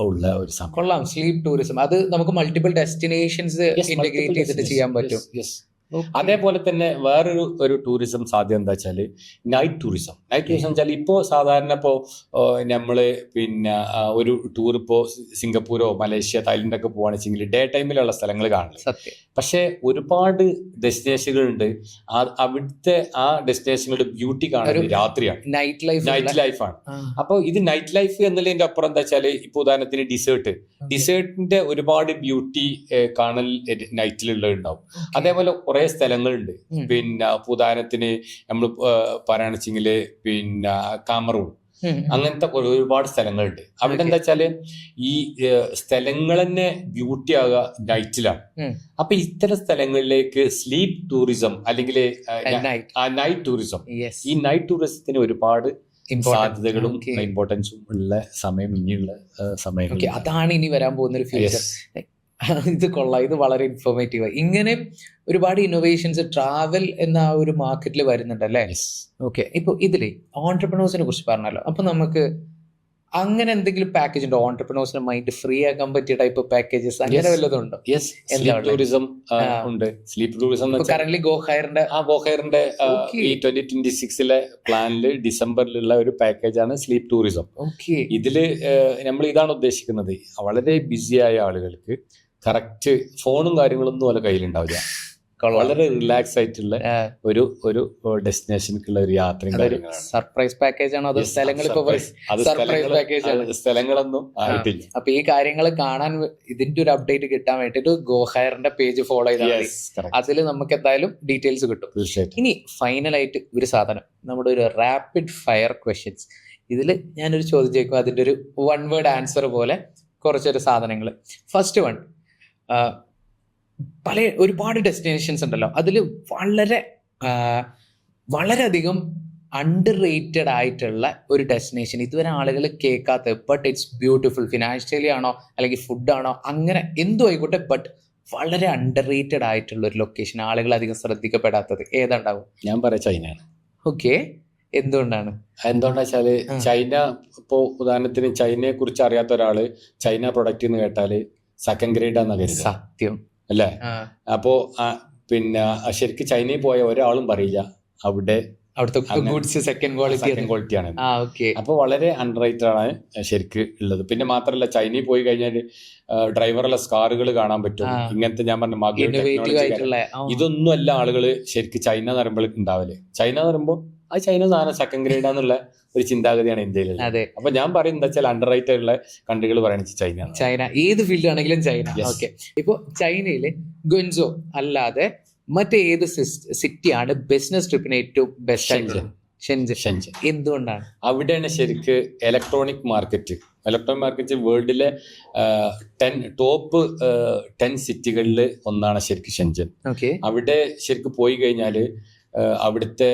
ഉള്ള ഒരു സംഭവം. കൊള്ളാം. സ്ലീപ്പ് ടൂറിസം അത് നമുക്ക് മൾട്ടിപ്പിൾ ഡെസ്റ്റിനേഷൻസ് ഇന്റഗ്രേറ്റ് ചെയ്തിട്ട് ചെയ്യാൻ പറ്റും. അതേപോലെ തന്നെ വേറൊരു ടൂറിസം സാധ്യത എന്താ വെച്ചാൽ നൈറ്റ് ടൂറിസം. വെച്ചാൽ ഇപ്പോൾ സാധാരണ ഇപ്പോൾ നമ്മള് പിന്നെ ഒരു ടൂർ ഇപ്പോൾ സിംഗപ്പൂരോ മലേഷ്യ തായ്ലൻഡൊക്കെ പോവാണെന്ന് വെച്ചെങ്കിൽ ഡേ ടൈമിലുള്ള സ്ഥലങ്ങൾ കാണുന്നത്. പക്ഷെ ഒരുപാട് ഡെസ്റ്റിനേഷനുകളുണ്ട്, അവിടുത്തെ ആ ഡെസ്റ്റിനേഷനുകളുടെ ബ്യൂട്ടി കാണുന്നത് രാത്രിയാണ്, നൈറ്റ് ലൈഫാണ്. അപ്പോൾ ഇത് നൈറ്റ് ലൈഫ് എന്നുള്ളതിന്റെ അപ്പുറം എന്താ വെച്ചാൽ ഇപ്പോൾ ഉദാഹരണത്തിന് ഡിസേർട്ടിന്റെ ഒരുപാട് ബ്യൂട്ടി കാണൽ നൈറ്റിലുള്ള ഉണ്ടാവും. അതേപോലെ കുറെ സ്ഥലങ്ങളുണ്ട്. പിന്നെ ഉദാഹരണത്തിന് നമ്മൾ പറയുകയാണെന്ന് വെച്ചെങ്കിൽ പിന്നെ കാമറൂൺ, അങ്ങനത്തെ ഒരുപാട് സ്ഥലങ്ങളുണ്ട്. അവിടെ എന്താ വെച്ചാല് ഈ സ്ഥലങ്ങൾ തന്നെ ബ്യൂട്ടി ആകുക നൈറ്റിലാണ്. അപ്പൊ ഇത്തരം സ്ഥലങ്ങളിലേക്ക് സ്ലീപ്പ് ടൂറിസം അല്ലെങ്കിൽ നൈറ്റ് ടൂറിസം, ഈ നൈറ്റ് ടൂറിസത്തിന് ഒരുപാട് സാധ്യതകളും ഇമ്പോർട്ടൻസും ഉള്ള സമയം ഇനിയുള്ള സമയം. അതാണ് ഇനി വരാൻ പോകുന്ന ഒരു ഫ്യൂച്ചർ. ഇത് കൊള്ളാം, ഇത് വളരെ ഇൻഫോർമേറ്റീവ്. ഇങ്ങനെ ഒരുപാട് ഇന്നോവേഷൻസ് ട്രാവൽ എന്ന ആ ഒരു മാർക്കറ്റിൽ വരുന്നുണ്ട് അല്ലേ? ഓക്കെ. ഇപ്പോൾ ഇതില് ഓൺട്രപ്രണേഴ്സിനെ കുറിച്ച് പറഞ്ഞല്ലോ. അപ്പൊ നമുക്ക് അങ്ങനെ എന്തെങ്കിലും പാക്കേജ് ഉണ്ടോ? ഓൺട്രപ്രണേഴ്സിന് മൈൻഡ് ഫ്രീ ആക്കാൻ പറ്റിയ ടൈപ്പ് പാക്കേജസ് അങ്ങനെ വല്ലതും ഉണ്ടോ? ടൂറിസം ഉണ്ട്. സ്ലീപ്പ് ടൂറിസം കറന്റ് ഗോഹയറിന്റെ ഈ 2026 പ്ലാനില് ഡിസംബറിലുള്ള ഒരു പാക്കേജാണ് സ്ലീപ്പ് ടൂറിസം. ഇതില് നമ്മൾ ഇതാണ് ഉദ്ദേശിക്കുന്നത്, വളരെ ബിസിയായ ആളുകൾക്ക് കറക്റ്റ് ഫോണും കാര്യങ്ങളൊന്നും പോലെ കയ്യിലുണ്ടാവില്ല, വളരെ റിലാക്സ് ആയിട്ടുള്ള ഒരു ഡെസ്റ്റിനേഷനിലേക്കുള്ള ഒരു യാത്രയും കാര്യങ്ങളാണ്. സർപ്രൈസ് പാക്കേജ് ആണോ അതോ സ്ഥലങ്ങളൊന്നും ആയിട്ടില്ല. അപ്പൊ ഈ കാര്യങ്ങൾ കാണാൻ ഇതിന്റെ ഒരു അപ്ഡേറ്റ് കിട്ടാൻ വേണ്ടിട്ട് ഗോഹയറിന്റെ പേജ് ഫോളോ ചെയ്താൽ അതിൽ നമുക്ക് എന്തായാലും ഡീറ്റെയിൽസ് കിട്ടും. ഇനി ഫൈനലായിട്ട് ഒരു സാധനം, നമ്മുടെ ഒരു റാപ്പിഡ് ഫയർ ക്വസ്റ്റ്യൻസ്. ഇതിൽ ഞാനൊരു ചോദ്യം ചോദിക്കും, അതിന്റെ ഒരു 1 വേർഡ് ആൻസർ പോലെ കുറച്ചൊരു സാധനങ്ങൾ. ഫസ്റ്റ് വൺ, ഒരുപാട് ഡെസ്റ്റിനേഷൻസ് ഉണ്ടല്ലോ, അതിൽ വളരെയധികം അണ്ടർ റേറ്റഡ് ആയിട്ടുള്ള ഒരു ഡെസ്റ്റിനേഷൻ, ഇതുവരെ ആളുകൾ കേൾക്കാത്ത, ബട്ട് ഇറ്റ്സ് ബ്യൂട്ടിഫുൾ, ഫിനാൻഷ്യലി ആണോ അല്ലെങ്കിൽ ഫുഡാണോ അങ്ങനെ എന്തോ ആയിക്കോട്ടെ, ബട്ട് വളരെ അണ്ടർ റേറ്റഡ് ആയിട്ടുള്ള ഒരു ലൊക്കേഷൻ, ആളുകൾ അധികം ശ്രദ്ധിക്കപ്പെടാത്തത് ഏതാണ്ടാവും? ഞാൻ പറയാം ചൈനയാണ്. ഓക്കെ, എന്തുകൊണ്ടാണ്? എന്തുകൊണ്ടാ വെച്ചാല് ചൈന, ഇപ്പോൾ ഉദാഹരണത്തിന് ചൈനയെ കുറിച്ച് അറിയാത്ത ഒരാള് ചൈന പ്രൊഡക്റ്റ് എന്ന് കേട്ടാല് സെക്കൻഡ് ഗ്രേഡ് ആണെന്ന് കരുതുന്നത്. സത്യം അല്ലേ? അപ്പോ പിന്നെ ശരിക്കും ചൈനയിൽ പോയ ഒരാളും പറയില്ല അവിടുത്തെ ഗുഡ്സ് സെക്കൻഡ് ക്വാളിറ്റി ആണ്. അപ്പൊ വളരെ അണ്ടർ റേറ്റഡ് ആണ് ശരിക്ക് ഉള്ളത്. പിന്നെ മാത്രമല്ല, ചൈനയിൽ പോയി കഴിഞ്ഞാൽ ഡ്രൈവർലെസ് കാറുകൾ കാണാൻ പറ്റും. ഇങ്ങനത്തെ ഞാൻ പറഞ്ഞ ഇതൊന്നും അല്ല ആളുകൾ ശരിക്കും ചൈന എന്ന് പറയുമ്പോൾ ഉണ്ടാവില്ലേ. ചൈന എന്ന് പറയുമ്പോൾ ആ ചൈന സാധനം സെക്കൻഡ് ഗ്രേഡ് ആണെന്നുള്ള ഒരു ചിന്താഗതിയാണ് ഇന്ത്യയിൽ. അപ്പൊ ഞാൻ പറയുന്നത് എന്താ വെച്ചാൽ അണ്ടർ റേറ്റഡ് ഉള്ള കൺട്രികൾ പറയുന്നത് ചൈന, ഏത് ഫീൽഡ് ആണെങ്കിലും ചൈന. ഓക്കെ. ഇപ്പൊ ചൈനയില് ഗുൻസോ അല്ലാതെ മറ്റേത് സിറ്റിയാണ് ബിസിനസ് ട്രിപ്പിന് ഏറ്റവും ബെസ്റ്റ്? ഷെൻജൻ. എന്തുകൊണ്ടാണ്? അവിടെയാണ് ശരിക്ക് ഇലക്ട്രോണിക് മാർക്കറ്റ് വേൾഡിലെ ടോപ്പ് 10 സിറ്റികളിൽ ഒന്നാണ് ശരിക്കും ഷെൻജൻ. അവിടെ ശരിക്കും പോയി കഴിഞ്ഞാല് അവിടുത്തെ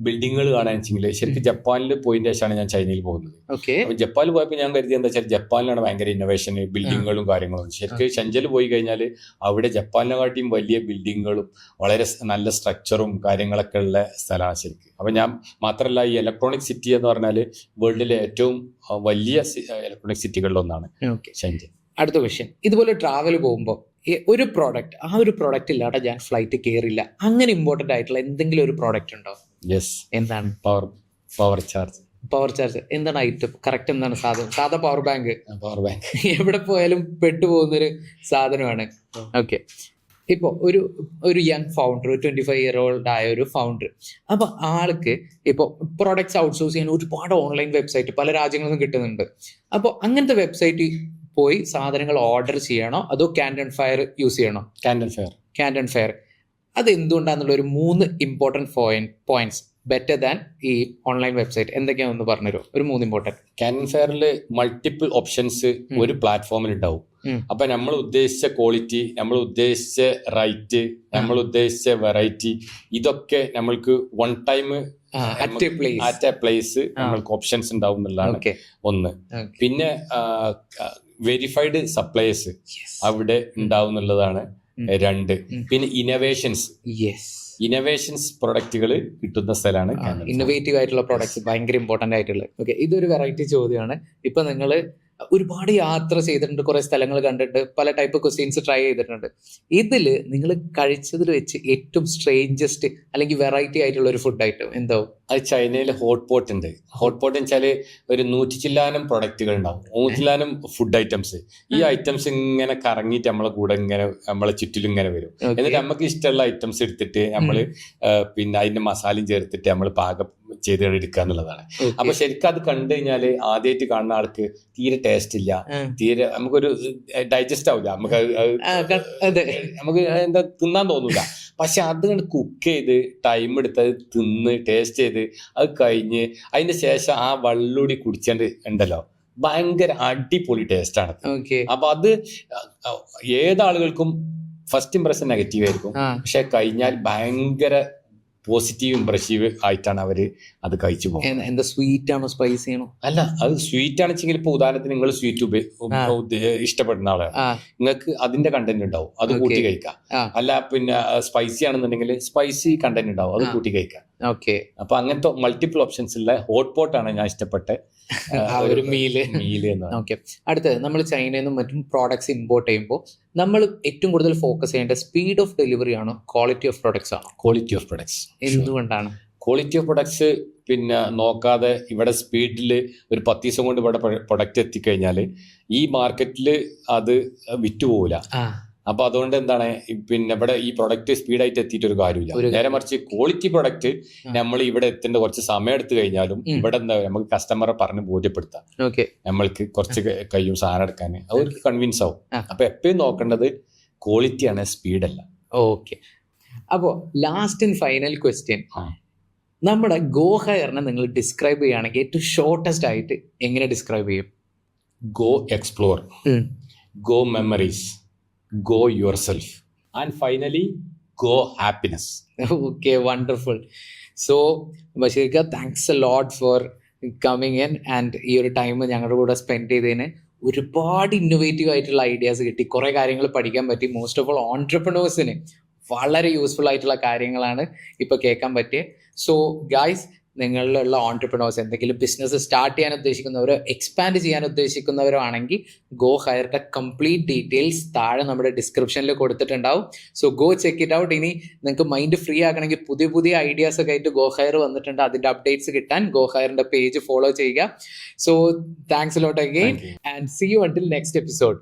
ബിൽഡിങ്ങുകൾ കാണാൻ വെച്ചെങ്കിൽ ശരിക്കും ജപ്പാനിൽ പോയതിന്റെ ശേഷമാണ് ഞാൻ ചൈനയിൽ പോകുന്നത്. അപ്പൊ ജപ്പാനിൽ പോയപ്പോൾ ഞാൻ കരുതിയത് എന്താ വെച്ചാൽ ജപ്പാനിലാണ് ഭയങ്കര ഇന്നോവേഷൻ, ബിൽഡിങ്ങുകളും കാര്യങ്ങളും. ശരിക്കും ഷെൻജനിൽ പോയി കഴിഞ്ഞാൽ അവിടെ ജപ്പാനിനെക്കാട്ടിയും വലിയ ബിൽഡിങ്ങുകളും വളരെ നല്ല സ്ട്രക്ചറും കാര്യങ്ങളൊക്കെ ഉള്ള സ്ഥലമാണ് ശരിക്കും. അപ്പൊ ഞാൻ മാത്രമല്ല, ഈ ഇലക്ട്രോണിക് സിറ്റി എന്ന് പറഞ്ഞാൽ വേൾഡിലെ ഏറ്റവും വലിയ ഇലക്ട്രോണിക് സിറ്റികളിലൊന്നാണ് ഷെൻജൻ. അടുത്ത ക്വസ്റ്റ്യൻ, ഇതുപോലെ ട്രാവൽ പോകുമ്പോൾ ഒരു പ്രോഡക്റ്റ്, ആ ഒരു പ്രോഡക്റ്റ് ഇല്ലാതെ ഞാൻ ഫ്ലൈറ്റ് കയറില്ല, അങ്ങനെ ഇമ്പോർട്ടന്റ് ആയിട്ടുള്ള എന്തെങ്കിലും ഒരു പ്രോഡക്റ്റ് ഉണ്ടോ? എന്താണ്? Power charge. എന്താണ് ഐറ്റം? കറക്റ്റ് എന്താണ് സാധനം? സാധാ പവർ ബാങ്ക് എവിടെ പോയാലും പെട്ടുപോകുന്നൊരു സാധനമാണ്. ഓക്കെ. ഇപ്പോൾ ഒരു യങ് ഫൗണ്ടർ, 25-year-old ആയ ഒരു ഫൗണ്ടർ, അപ്പൊ ആൾക്ക് ഇപ്പോൾ പ്രോഡക്ട്സ് ഔട്ട്സോഴ്സ് ചെയ്യാൻ ഒരുപാട് ഓൺലൈൻ വെബ്സൈറ്റ് പല രാജ്യങ്ങളിൽ നിന്നും കിട്ടുന്നുണ്ട്. അപ്പോൾ അങ്ങനത്തെ വെബ്സൈറ്റ് പോയി സാധനങ്ങൾ ഓർഡർ ചെയ്യണോ അതോ ക്യാൻഡ് ആൻഡ് ഫയർ യൂസ് ചെയ്യണോ? ക്യാൻഡ് ആൻഡ് ഫയർ. അത് എന്തുകൊണ്ടാന്നുള്ള ഒരു 3 ഇമ്പോർട്ടൻറ്റ് പോയിന്റ്സ് ബെറ്റർ ദാൻ ഈ ഓൺലൈൻ വെബ്സൈറ്റ് എന്തൊക്കെയാണെന്ന് പറഞ്ഞുതരുമോ? ഒരു 3 ഇമ്പോർട്ടൻറ്റ്. ക്യാൻഡ് ആൻഡ് ഫയറിൽ മൾട്ടിപ്പിൾ ഓപ്ഷൻസ് ഒരു പ്ലാറ്റ്ഫോമിൽ ഉണ്ടാവും. അപ്പൊ നമ്മൾ ഉദ്ദേശിച്ച ക്വാളിറ്റി, നമ്മൾ ഉദ്ദേശിച്ച റൈറ്റ്, നമ്മൾ ഉദ്ദേശിച്ച വെറൈറ്റി, ഇതൊക്കെ നമ്മൾക്ക് one time at A place നമ്മൾക്ക് ഓപ്ഷൻസ് ഉണ്ടാവും എന്നുള്ളതാണ് ഒന്ന്. പിന്നെ വെരിഫൈഡ് സപ്ലൈസ് അവിടെ ഉണ്ടാവും എന്നുള്ളതാണ് 2. പിന്നെ ഇന്നോവേഷൻസ് പ്രൊഡക്റ്റുകൾ കിട്ടുന്ന സ്ഥലമാണ്. ഇന്നോവേറ്റീവ് ആയിട്ടുള്ള പ്രൊഡക്ട്സ് ഭയങ്കര ഇമ്പോർട്ടന്റ് ആയിട്ടുള്ളത്. ഓക്കെ, ഇതൊരു വെറൈറ്റി ചോദ്യമാണ്. ഇപ്പൊ നിങ്ങൾ ഒരുപാട് യാത്ര ചെയ്തിട്ടുണ്ട്, കുറെ സ്ഥലങ്ങൾ കണ്ടിട്ട്, പല ടൈപ്പ് ക്വസ്റ്റ്യൻസ് ട്രൈ ചെയ്തിട്ടുണ്ട്. ഇതിൽ നിങ്ങൾ കഴിച്ചതിൽ വെച്ച് ഏറ്റവും സ്ട്രേഞ്ചസ്റ്റ് അല്ലെങ്കിൽ വെറൈറ്റി ആയിട്ടുള്ള ഒരു ഫുഡ് ഐറ്റം എന്തോ? അത് ചൈനയിൽ ഹോട്ട് പോട്ട് ഉണ്ട്. ഹോട്ട് പോട്ട് വെച്ചാൽ ഒരു 100 ചില്ലാനം പ്രൊഡക്റ്റുകൾ ഉണ്ടാവും, 100 ചില്ലാനം ഫുഡ് ഐറ്റംസ്. ഈ ഐറ്റംസ് ഇങ്ങനെ കറങ്ങിയിട്ട് നമ്മളെ കൂടെ ഇങ്ങനെ നമ്മളെ ചുറ്റിലും ഇങ്ങനെ വരും. എന്നിട്ട് നമുക്ക് ഇഷ്ടമുള്ള ഐറ്റംസ് എടുത്തിട്ട് നമ്മൾ പിന്നെ അതിന്റെ മസാലയും ചേർത്തിട്ട് നമ്മൾ പാകം ചെയ്ത് എടുക്കുക എന്നുള്ളതാണ്. അപ്പൊ ശരിക്കും അത് കണ്ടു കഴിഞ്ഞാൽ ആദ്യമായിട്ട് കാണുന്ന ആൾക്ക് തീരെ ടേസ്റ്റ് ഇല്ല, തീരെ നമുക്കൊരു ഡൈജസ്റ്റ് ആവില്ല, നമുക്ക് എന്താ തിന്നാൻ തോന്നൂല. പക്ഷെ അത് കുക്ക് ചെയ്ത് ടൈം എടുത്ത് തിന്ന് ടേസ്റ്റ് ചെയ്ത് അത് കഴിഞ്ഞ് അതിന്റെ ശേഷം ആ വെള്ളൂടി കുടിച്ചോണ്ട് ഉണ്ടല്ലോ, ഭയങ്കര അടിപൊളി ടേസ്റ്റാണ്. അപ്പൊ അത് ഏതാളുകൾക്കും ഫസ്റ്റ് ഇംപ്രഷൻ നെഗറ്റീവ് ആയിരിക്കും, പക്ഷെ കഴിഞ്ഞാൽ ഭയങ്കര പോസിറ്റീവ് ഇംപ്രസീവ് ആയിട്ടാണ് അവര് അത് കഴിച്ചു പോകുന്നത്. എന്താ സ്വീറ്റ് ആണോ സ്പൈസി ആണോ? അല്ല, അത് സ്വീറ്റ് ആണെച്ചെങ്കിൽ ഇപ്പൊ ഉദാഹരണത്തിന് നിങ്ങൾ സ്വീറ്റ് ഇഷ്ടപ്പെടുന്ന ആളാണ്, നിങ്ങൾക്ക് അതിന്റെ കണ്ടന്റ് ഉണ്ടാവും, അത് കൂട്ടി കഴിക്കാം. അല്ല പിന്നെ സ്പൈസി ആണെന്നുണ്ടെങ്കിൽ സ്പൈസി കണ്ടന്റ് ഉണ്ടാവും, അത് കൂട്ടി കഴിക്കാം. അപ്പൊ അങ്ങനത്തെ മൾട്ടിപ്പിൾ ഓപ്ഷൻസ് ഉള്ള ഹോട്ട് പോട്ടാണ് ഞാൻ ഇഷ്ടപ്പെട്ട ഒരു മീല്. അടുത്തത്, നമ്മൾ ചൈനയിൽ നിന്നും മറ്റും പ്രോഡക്ട്സ് ഇമ്പോർട്ട് ചെയ്യുമ്പോൾ നമ്മൾ ഏറ്റവും കൂടുതൽ ഫോക്കസ് ചെയ്യേണ്ട സ്പീഡ് ഓഫ് ഡെലിവറി ആണോ ക്വാളിറ്റി ഓഫ് പ്രൊഡക്ട്സ് ആണോ? Quality of products. എന്തുകൊണ്ടാണ്? ക്വാളിറ്റി ഓഫ് പ്രൊഡക്ട്സ് പിന്നെ നോക്കാതെ ഇവിടെ സ്പീഡിൽ ഒരു 10 ദിവസം കൊണ്ട് ഇവിടെ പ്രൊഡക്റ്റ് എത്തിക്കഴിഞ്ഞാൽ ഈ മാർക്കറ്റിൽ അത് വിറ്റുപോകില്ല. അപ്പൊ അതുകൊണ്ട് എന്താണ് പിന്നെ ഇവിടെ ഈ പ്രൊഡക്റ്റ് സ്പീഡായിട്ട് എത്തിയിട്ട് ഒരു കാര്യമില്ല. നേരെ മറിച്ച് ക്വാളിറ്റി പ്രൊഡക്റ്റ് നമ്മൾ ഇവിടെ എത്തേണ്ട കുറച്ച് സമയം എടുത്തു കഴിഞ്ഞാലും ഇവിടെ എന്താ നമുക്ക് കസ്റ്റമറെ പറഞ്ഞ് ബോധ്യപ്പെടുത്താം, നമ്മൾക്ക് കുറച്ച് കഴിയും സാധനം എടുക്കാൻ, അവർക്ക് കൺവിൻസ് ആവും. അപ്പൊ എപ്പോഴും നോക്കേണ്ടത് ക്വാളിറ്റിയാണ്, സ്പീഡല്ല. ഓക്കെ. അപ്പോൾ ലാസ്റ്റ് ആൻഡ് ഫൈനൽ ക്വസ്റ്റ്യൻ, നമ്മുടെ ഗോ ഹയറിനെ നിങ്ങൾ ഡിസ്ക്രൈബ് ചെയ്യുകയാണെങ്കിൽ ഏറ്റവും ഷോർട്ടസ്റ്റ് ആയിട്ട് എങ്ങനെ ഡിസ്ക്രൈബ് ചെയ്യും? Go explore, go memories, go yourself, and finally go happiness. Okay, wonderful. So Bashirka, thanks a lot for coming in and ഈ ഒരു ടൈം ഞങ്ങളുടെ കൂടെ സ്പെൻഡ് ചെയ്തതിന്. ഒരുപാട് ഇന്നോവേറ്റീവ് ആയിട്ടുള്ള ഐഡിയാസ് കിട്ടി, കുറേ കാര്യങ്ങൾ പഠിക്കാൻ പറ്റി. മോസ്റ്റ് ഓഫ് ഓൾ ഓൺട്രപ്രണേഴ്സിന് വളരെ യൂസ്ഫുൾ ആയിട്ടുള്ള കാര്യങ്ങളാണ് ഇപ്പോൾ കേൾക്കാൻ പറ്റിയത്. സോ ഗൈസ്, നിങ്ങളിലുള്ള ഓൺട്രപ്രണേഴ്സ് എന്തെങ്കിലും ബിസിനസ് സ്റ്റാർട്ട് ചെയ്യാൻ ഉദ്ദേശിക്കുന്നവരോ എക്സ്പാൻഡ് ചെയ്യാൻ ഉദ്ദേശിക്കുന്നവരോ ആണെങ്കിൽ ഗോ ഹയറിന്റെ കംപ്ലീറ്റ് ഡീറ്റെയിൽസ് താഴെ നമ്മുടെ ഡിസ്ക്രിപ്ഷനിൽ കൊടുത്തിട്ടുണ്ടാവും. So go check it out. ഇനി നിങ്ങൾക്ക് മൈൻഡ് ഫ്രീ ആക്കണമെങ്കിൽ പുതിയ പുതിയ ഐഡിയാസ് ഒക്കെ ആയിട്ട് ഗോ ഹയർ വന്നിട്ടുണ്ട്, അതിന്റെ അപ്ഡേറ്റ്സ് കിട്ടാൻ ഗോ ഹയറിന്റെ പേജ് ഫോളോ ചെയ്യുക. So thanks a lot again and see you until next episode.